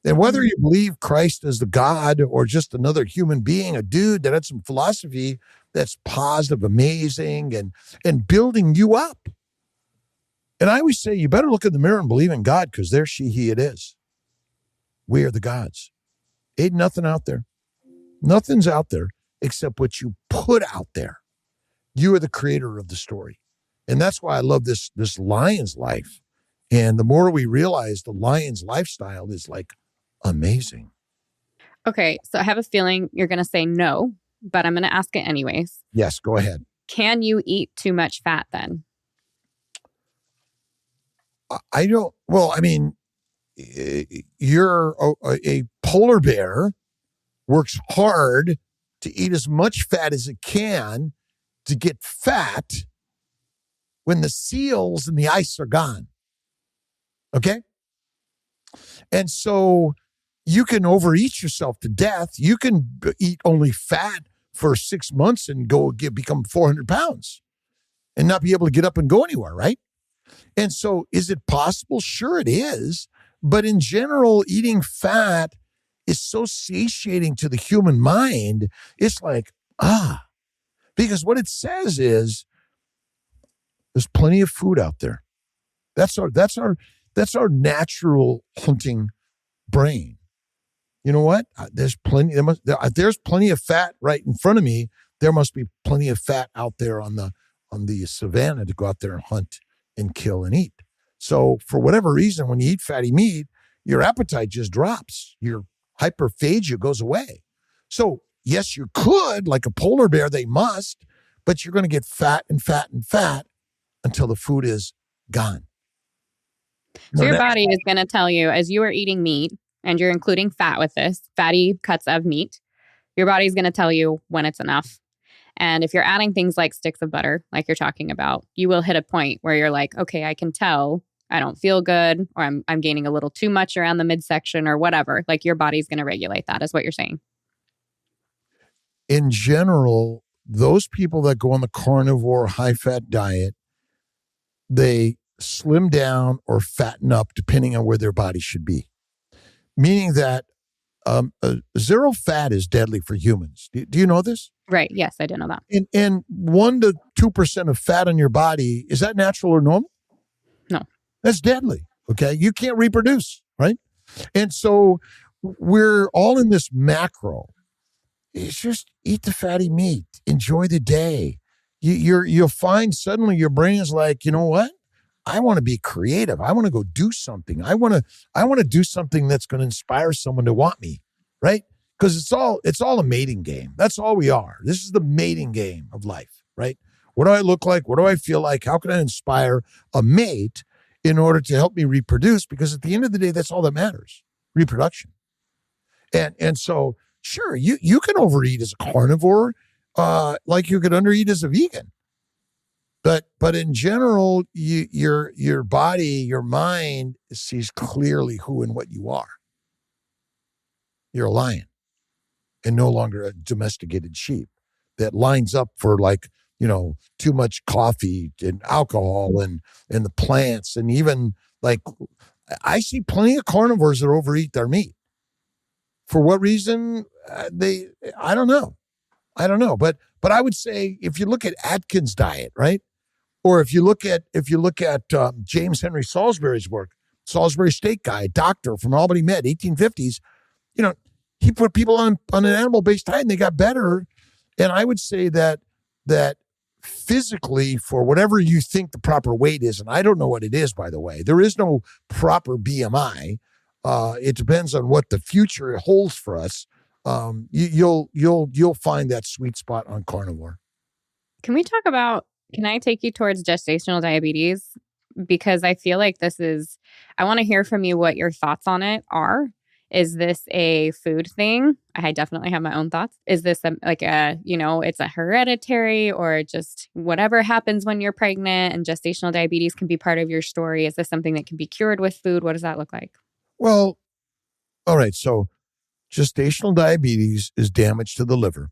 And whether you believe Christ is the God or just another human being, a dude that had some philosophy that's positive, amazing, and building you up. And I always say, you better look in the mirror and believe in God, because there she, he, it is. We are the gods. Ain't nothing out there. Nothing's out there except what you put out there. You are the creator of the story. And that's why I love this lion's life. And the more we realize the lion's lifestyle is like amazing. Okay, so I have a feeling you're going to say no, but I'm going to ask it anyways. Yes, go ahead. Can you eat too much fat then? I don't, well, I mean, you're a polar bear, works hard to eat as much fat as it can to get fat when the seals and the ice are gone. Okay? And so you can overeat yourself to death. You can eat only fat for 6 months and become 400 pounds and not be able to get up and go anywhere, right? And so is it possible? Sure it is. But in general, eating fat is so satiating to the human mind. It's like, because what it says is there's plenty of food out there. That's our natural hunting brain. You know what? There's plenty of fat right in front of me. There must be plenty of fat out there on the savannah to go out there and hunt and kill and eat. So for whatever reason, when you eat fatty meat, your appetite just drops. Your hyperphagia goes away. So yes, you could, like a polar bear, they must, but you're going to get fat and fat and fat until the food is gone. So your body is going to tell you, as you are eating meat and you're including fat with this, fatty cuts of meat, your body's going to tell you when it's enough. And if you're adding things like sticks of butter, like you're talking about, you will hit a point where you're like, okay, I can tell I don't feel good, or I'm gaining a little too much around the midsection or whatever. Like your body's going to regulate that, is what you're saying. In general, those people that go on the carnivore high-fat diet, they slim down or fatten up depending on where their body should be. Meaning that zero fat is deadly for humans. Do you know this? Right. Yes, I did know that. And 1 to 2% of fat on your body, is that natural or normal? No. That's deadly. Okay. You can't reproduce, right? And so we're all in this macro. It's just eat the fatty meat. Enjoy the day. You'll find suddenly your brain is like, you know what? I want to be creative. I want to go do something. I want to do something that's going to inspire someone to want me, right? Because it's all a mating game. That's all we are. This is the mating game of life, right? What do I look like? What do I feel like? How can I inspire a mate in order to help me reproduce? Because at the end of the day, that's all that matters, reproduction. And so, sure, you can overeat as a carnivore, like you could undereat as a vegan. But in general, your body, your mind sees clearly who and what you are. You're a lion and no longer a domesticated sheep that lines up for too much coffee and alcohol and the plants. And even I see plenty of carnivores that overeat their meat. For what reason? I don't know. But I would say if you look at Atkins' diet, right? Or if you look at James Henry Salisbury's work, Salisbury steak guy, doctor from Albany Med, 1850s, he put people on an animal-based diet and they got better. And I would say that physically, for whatever you think the proper weight is, and I don't know what it is, by the way, there is no proper BMI. It depends on what the future holds for us. you'll find that sweet spot on carnivore. Can we talk about, can I take you towards gestational diabetes? Because I feel like I want to hear from you what your thoughts on it are. Is this a food thing? I definitely have my own thoughts. Is this it's a hereditary, or just whatever happens when you're pregnant and gestational diabetes can be part of your story? Is this something that can be cured with food? What does that look like? Well, all right. So gestational diabetes is damage to the liver.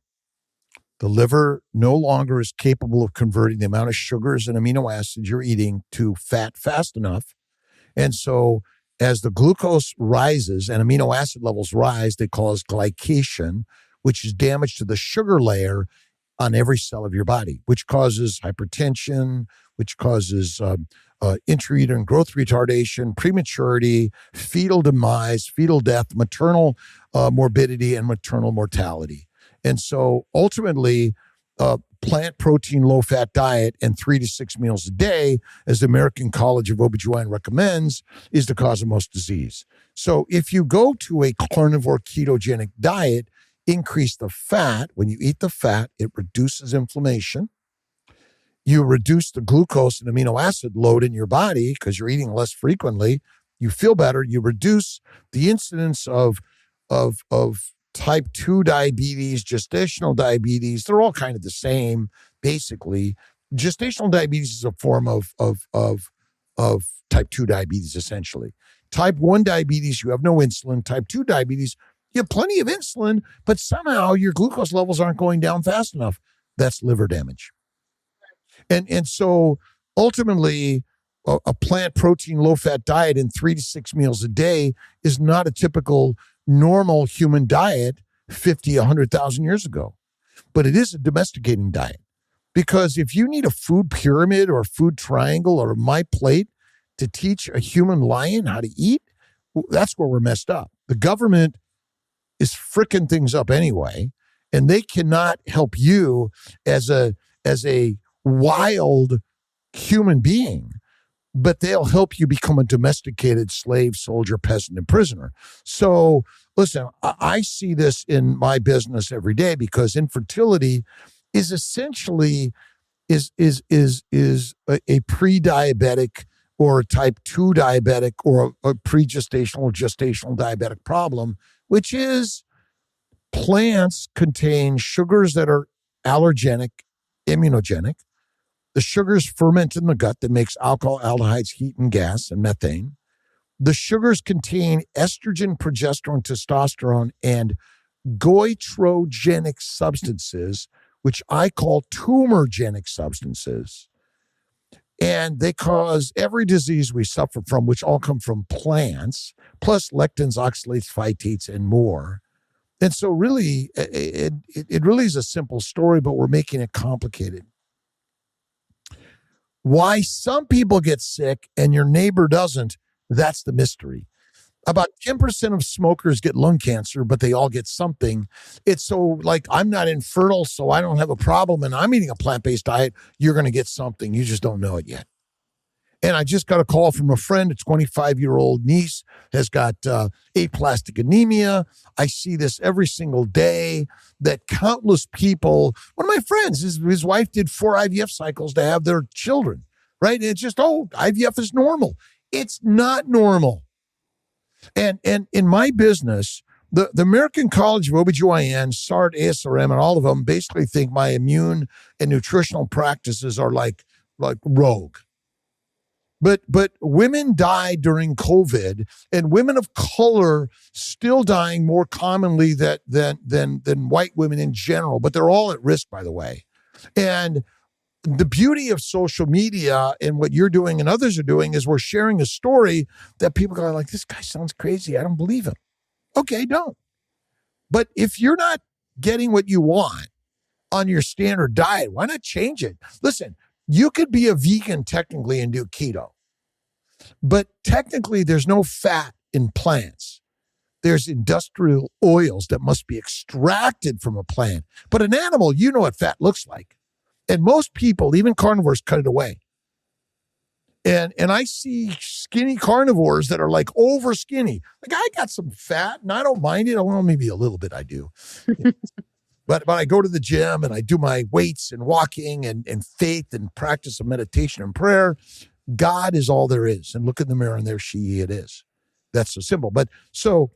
The liver no longer is capable of converting the amount of sugars and amino acids you're eating to fat fast enough. And so as the glucose rises and amino acid levels rise, they cause glycation, which is damage to the sugar layer on every cell of your body, which causes hypertension, which causes intrauterine growth retardation, prematurity, fetal demise, fetal death, maternal morbidity, and maternal mortality. And so ultimately, plant protein, low-fat diet and 3 to 6 meals a day, as the American College of OBGYN recommends, is the cause of most disease. So if you go to a carnivore ketogenic diet, increase the fat. When you eat the fat, it reduces inflammation. You reduce the glucose and amino acid load in your body because you're eating less frequently. You feel better. You reduce the incidence of type 2 diabetes, gestational diabetes. They're all kind of the same, basically. Gestational diabetes is a form of type 2 diabetes, essentially. Type 1 diabetes, you have no insulin. Type 2 diabetes, you have plenty of insulin, but somehow your glucose levels aren't going down fast enough. That's liver damage. And so ultimately, a plant protein, low-fat diet in 3 to 6 meals a day is not a typical normal human diet 50, 100,000 years ago. But it is a domesticating diet. Because if you need a food pyramid or a food triangle or my plate to teach a human lion how to eat, that's where we're messed up. The government is fricking things up anyway, and they cannot help you as a wild human being, but they'll help you become a domesticated slave, soldier, peasant, and prisoner. So listen, I see this in my business every day because infertility is essentially is a pre-diabetic or a type 2 diabetic or a pre-gestational or gestational diabetic problem, which is plants contain sugars that are allergenic, immunogenic. The sugars ferment in the gut that makes alcohol, aldehydes, heat, and gas, and methane. The sugars contain estrogen, progesterone, testosterone, and goitrogenic substances, which I call tumorgenic substances. And they cause every disease we suffer from, which all come from plants, plus lectins, oxalates, phytates, and more. And so really, it really is a simple story, but we're making it complicated. Why some people get sick and your neighbor doesn't, that's the mystery. About 10% of smokers get lung cancer, but they all get something. It's so like, I'm not infertile, so I don't have a problem, and I'm eating a plant-based diet. You're going to get something. You just don't know it yet. And I just got a call from a friend. A 25-year-old niece has got aplastic anemia. I see this every single day, that countless people, one of my friends, his wife did 4 IVF cycles to have their children, right? And it's just, IVF is normal. It's not normal. And in my business, the American College of OBGYN, SART, ASRM, and all of them basically think my immune and nutritional practices are like rogue. But women die during COVID, and women of color still dying more commonly than white women in general. But they're all at risk, by the way. And the beauty of social media and what you're doing and others are doing is we're sharing a story that people are like, this guy sounds crazy. I don't believe him. Okay, don't. But if you're not getting what you want on your standard diet, why not change it? Listen, you could be a vegan technically and do keto, but technically there's no fat in plants. There's industrial oils that must be extracted from a plant. But an animal, you know what fat looks like. And most people, even carnivores, cut it away. And I see skinny carnivores that are like over skinny. Like I got some fat and I don't mind it. Well, maybe a little bit I do. But I go to the gym and I do my weights and walking and faith and practice of meditation and prayer. God is all there is. And look in the mirror and there it is. That's so simple. But so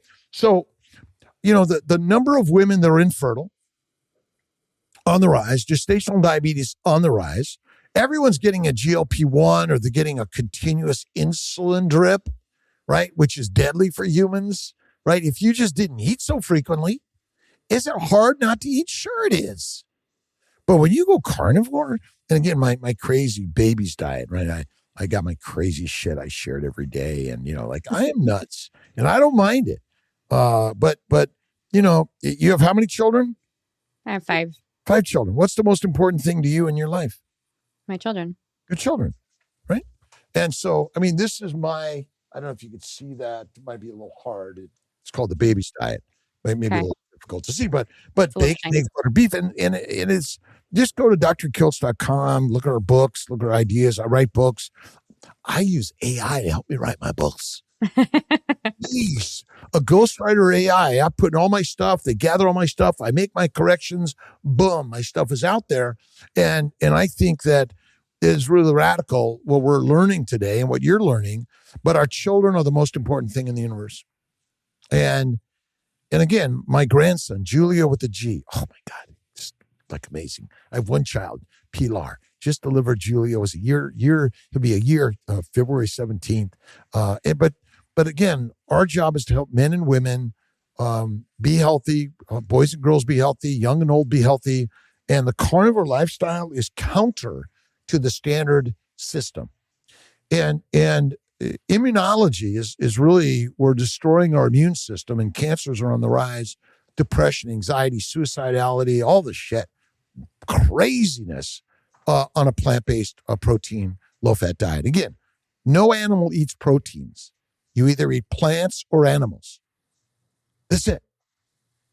the number of women that are infertile on the rise, gestational diabetes on the rise. Everyone's getting a GLP-1 or they're getting a continuous insulin drip, right? Which is deadly for humans, right? If you just didn't eat so frequently, is it hard not to eat? Sure it is. But when you go carnivore, and again, my crazy babies diet, right? I got my crazy shit I shared every day. And, I am nuts and I don't mind it. But you have how many children? I have 5. 5 children. What's the most important thing to you in your life? My children. Your children, right? And so, this is I don't know if you could see that. It might be a little hard. It's called the baby's diet. Maybe a little difficult to see, but bacon, eggs, butter, beef. And it's, just go to drkiltz.com, look at our books, look at our ideas. I write books. I use AI to help me write my books. Jeez, a ghostwriter AI. I put in all my stuff. They gather all my stuff. I make my corrections. Boom, my stuff is out there. And I think that is really radical what we're learning today and what you're learning. But our children are the most important thing in the universe. And again, my grandson, Julio with the G. Oh my God, it's like amazing. I have one child, Pilar. Just delivered Julio. Is he'll be a year, February 17th. But again, our job is to help men and women be healthy, boys and girls be healthy, young and old be healthy. And the carnivore lifestyle is counter to the standard system. And immunology is really, we're destroying our immune system and cancers are on the rise, depression, anxiety, suicidality, all the shit, craziness on a plant-based protein, low-fat diet. Again, no animal eats proteins. You either eat plants or animals. That's it.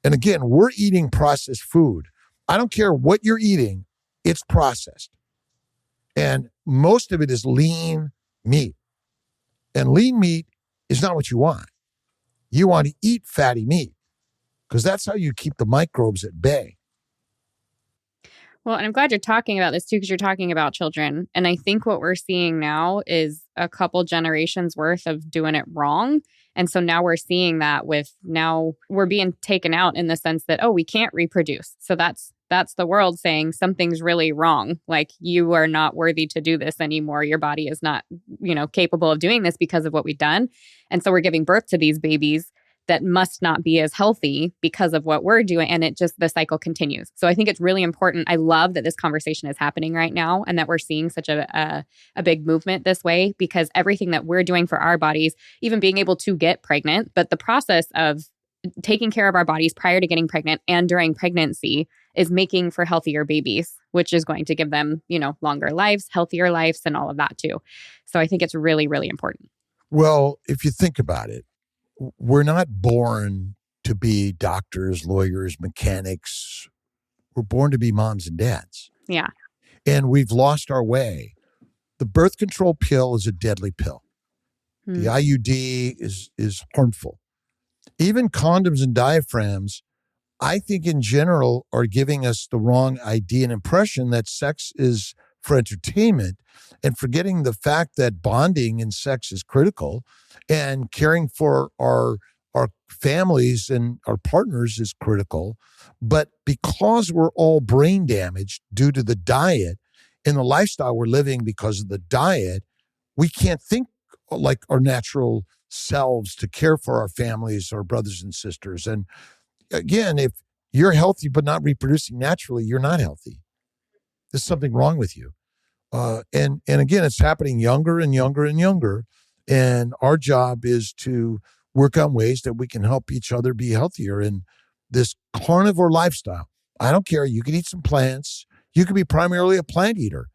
And again, we're eating processed food. I don't care what you're eating, it's processed. And most of it is lean meat. And lean meat is not what you want. You want to eat fatty meat because that's how you keep the microbes at bay. Well, and I'm glad you're talking about this too, because you're talking about children. And I think what we're seeing now is a couple generations worth of doing it wrong. And so now we're seeing that now we're being taken out in the sense that, we can't reproduce. So that's the world saying something's really wrong. Like you are not worthy to do this anymore. Your body is not, capable of doing this because of what we've done. And so we're giving birth to these babies that must not be as healthy because of what we're doing. And the cycle continues. So I think it's really important. I love that this conversation is happening right now and that we're seeing such a big movement this way, because everything that we're doing for our bodies, even being able to get pregnant, but the process of taking care of our bodies prior to getting pregnant and during pregnancy is making for healthier babies, which is going to give them, longer lives, healthier lives, and all of that too. So I think it's really, really important. Well, if you think about it, we're not born to be doctors, lawyers, mechanics. We're born to be moms and dads. Yeah. And we've lost our way. The birth control pill is a deadly pill. The IUD is harmful. Even condoms and diaphragms, I think in general, are giving us the wrong idea and impression that sex is for entertainment and forgetting the fact that bonding in sex is critical and caring for our families and our partners is critical. But because we're all brain damaged due to the diet and the lifestyle we're living because of the diet, we can't think like our natural selves to care for our families, our brothers and sisters. And again, if you're healthy but not reproducing naturally, you're not healthy. There's something wrong with you. And again, it's happening younger and younger and younger. And our job is to work on ways that we can help each other be healthier. And this carnivore lifestyle, I don't care. You can eat some plants. You can be primarily a plant eater,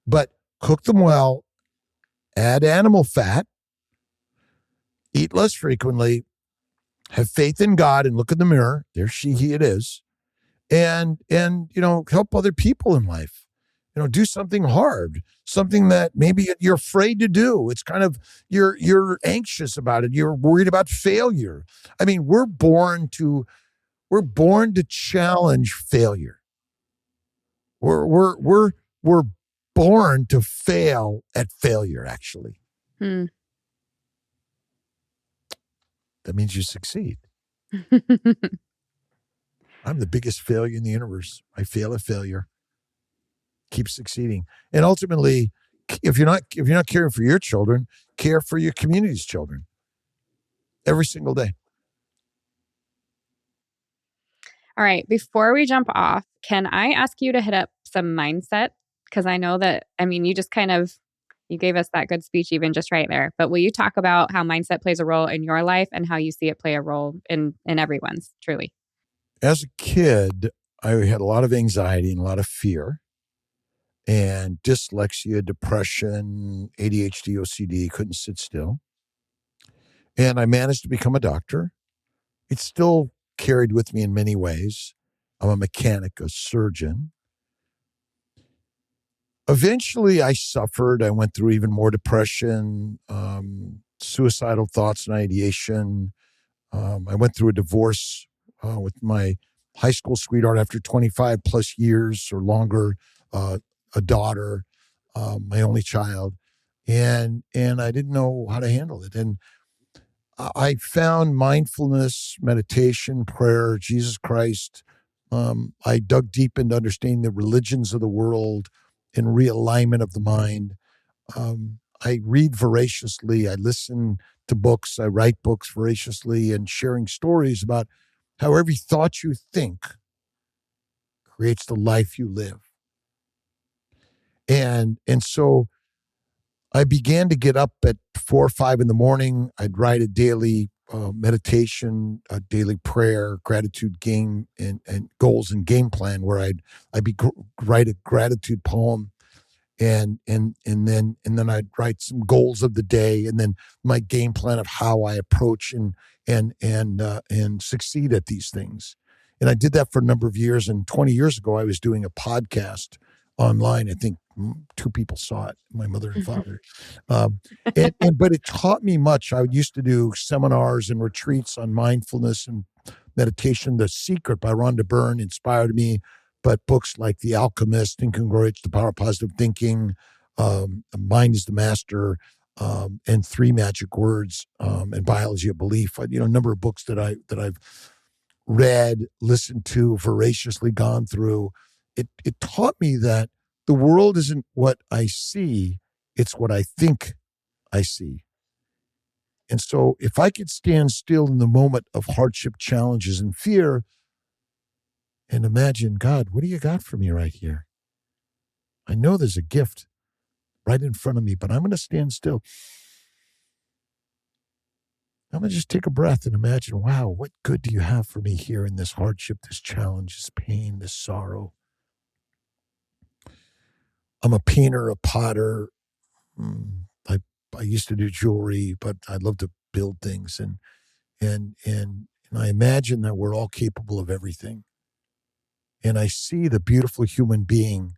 but cook them well, add animal fat, eat less frequently, have faith in God and look in the mirror. There he it is. And help other people in life. do something hard, something that maybe you're afraid to do. It's kind of, you're anxious about it. You're worried about failure. I mean, we're born to challenge failure. We're born to fail at failure, actually. Hmm. That means you succeed. I'm the biggest failure in the universe. I fail at failure. Keep succeeding. And ultimately, if you're not caring for your children, care for your community's children every single day. All right. Before we jump off, can I ask you to hit up some mindset? Because I know that, you just you gave us that good speech even just right there. But will you talk about how mindset plays a role in your life and how you see it play a role in everyone's, truly? As a kid, I had a lot of anxiety and a lot of fear and dyslexia, depression, ADHD, OCD, couldn't sit still. And I managed to become a doctor. It's still carried with me in many ways. I'm a mechanic, a surgeon. Eventually, I suffered. I went through even more depression, suicidal thoughts and ideation. I went through a divorce with my high school sweetheart after 25 plus years or longer, a daughter, my only child. And I didn't know how to handle it. And I found mindfulness, meditation, prayer, Jesus Christ. I dug deep into understanding the religions of the world and realignment of the mind. I read voraciously. I listen to books. I write books voraciously and sharing stories about how every thought you think creates the life you live. And so I began to get up at 4 or 5 in the morning. I'd write a daily meditation, a daily prayer, gratitude game, and goals and game plan where I'd write a gratitude poem, and then I'd write some goals of the day, and then my game plan of how I approach and succeed at these things. And I did that for a number of years. And 20 years ago, I was doing a podcast online. I think 2 people saw it, my mother and father. But it taught me much. I used to do seminars and retreats on mindfulness and meditation. The Secret by Rhonda Byrne inspired me. But books like The Alchemist, Incongruence, The Power of Positive Thinking, Mind is the Master, and 3 Magic Words, and Biology of Belief. A number of books that I've read, listened to, voraciously gone through. It taught me that the world isn't what I see, it's what I think I see. And so if I could stand still in the moment of hardship, challenges, and fear and imagine, God, what do you got for me right here? I know there's a gift right in front of me, but I'm going to stand still. I'm going to just take a breath and imagine, wow, what good do you have for me here in this hardship, this challenge, this pain, this sorrow? I'm a painter, a potter. I used to do jewelry, but I love to build things. And I imagine that we're all capable of everything. And I see the beautiful human being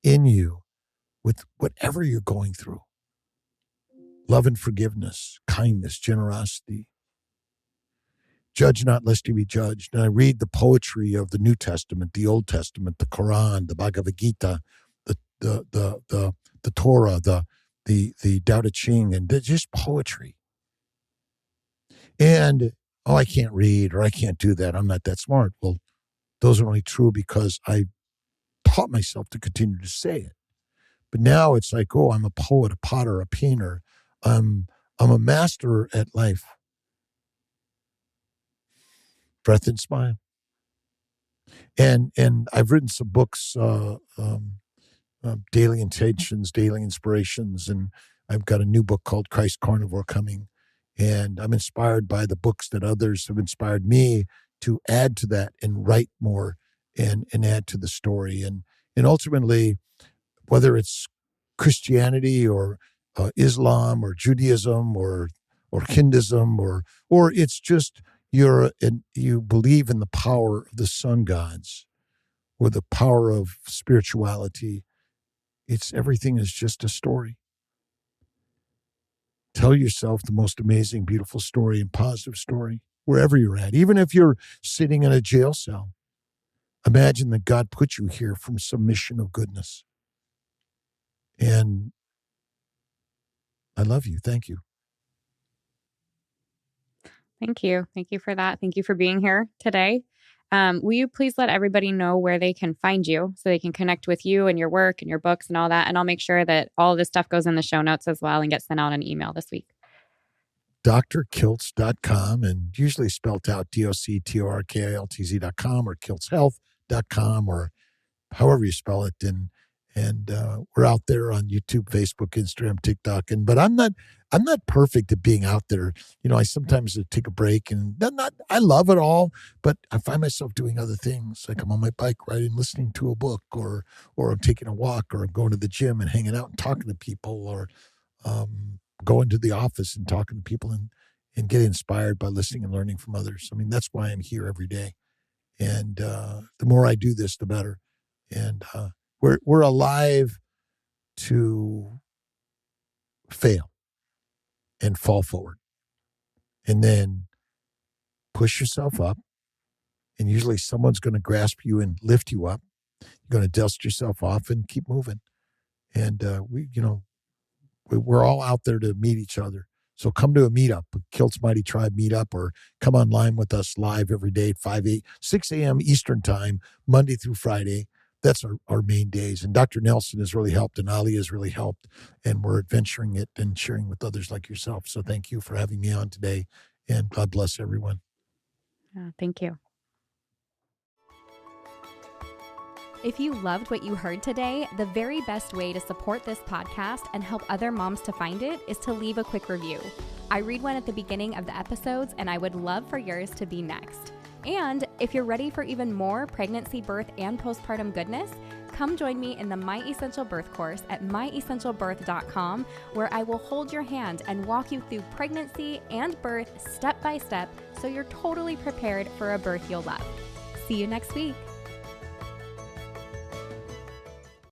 in you with whatever you're going through. Love and forgiveness, kindness, generosity. Judge not lest you be judged. And I read the poetry of the New Testament, the Old Testament, the Quran, the Bhagavad Gita, the Torah, the Tao Te Ching, and just poetry. And, I can't read or I can't do that. I'm not that smart. Well, those are only true because I taught myself to continue to say it. But now it's like, I'm a poet, a potter, a painter. I'm a master at life. Breath and smile. And I've written some books, Daily Intentions, Daily Inspirations, and I've got a new book called Christ Carnivore coming. And I'm inspired by the books that others have inspired me to add to that and write more and add to the story. And ultimately, whether it's Christianity or Islam or Judaism or Hinduism or it's just you believe in the power of the sun gods or the power of spirituality, Everything is just a story. Tell yourself the most amazing, beautiful story and positive story wherever you're at. Even if you're sitting in a jail cell, imagine that God put you here from some mission of goodness. And I love you. Thank you. Thank you. Thank you for that. Thank you for being here today. Will you please let everybody know where they can find you so they can connect with you and your work and your books and all that? And I'll make sure that all of this stuff goes in the show notes as well and gets sent out an email this week. drkiltz.com, and usually spelled out DOCTORKILTZ.com or kiltzhealth.com or however you spell it. And we're out there on YouTube, Facebook, Instagram, TikTok. But I'm not perfect at being out there. I sometimes take a break, and I love it all, but I find myself doing other things. Like I'm on my bike riding, listening to a book, or I'm taking a walk, or I'm going to the gym and hanging out and talking to people, or going to the office and talking to people and getting inspired by listening and learning from others. I mean, that's why I'm here every day. And the more I do this, the better. And we're alive to fail and fall forward, and then push yourself up. And usually someone's going to grasp you and lift you up. You're going to dust yourself off and keep moving. And we're all out there to meet each other. So come to a meetup, a Kiltz Mighty Tribe meetup, or come online with us live every day at 6 a.m. Eastern time, Monday through Friday. That's our main days. And Dr. Nelson has really helped, and Ali has really helped, and we're adventuring it and sharing with others like yourself. So thank you for having me on today, and God bless everyone. Thank you. If you loved what you heard today, the very best way to support this podcast and help other moms to find it is to leave a quick review. I read one at the beginning of the episodes, and I would love for yours to be next. And if you're ready for even more pregnancy, birth, and postpartum goodness, come join me in the My Essential Birth course at myessentialbirth.com, where I will hold your hand and walk you through pregnancy and birth step by step so you're totally prepared for a birth you'll love. See you next week.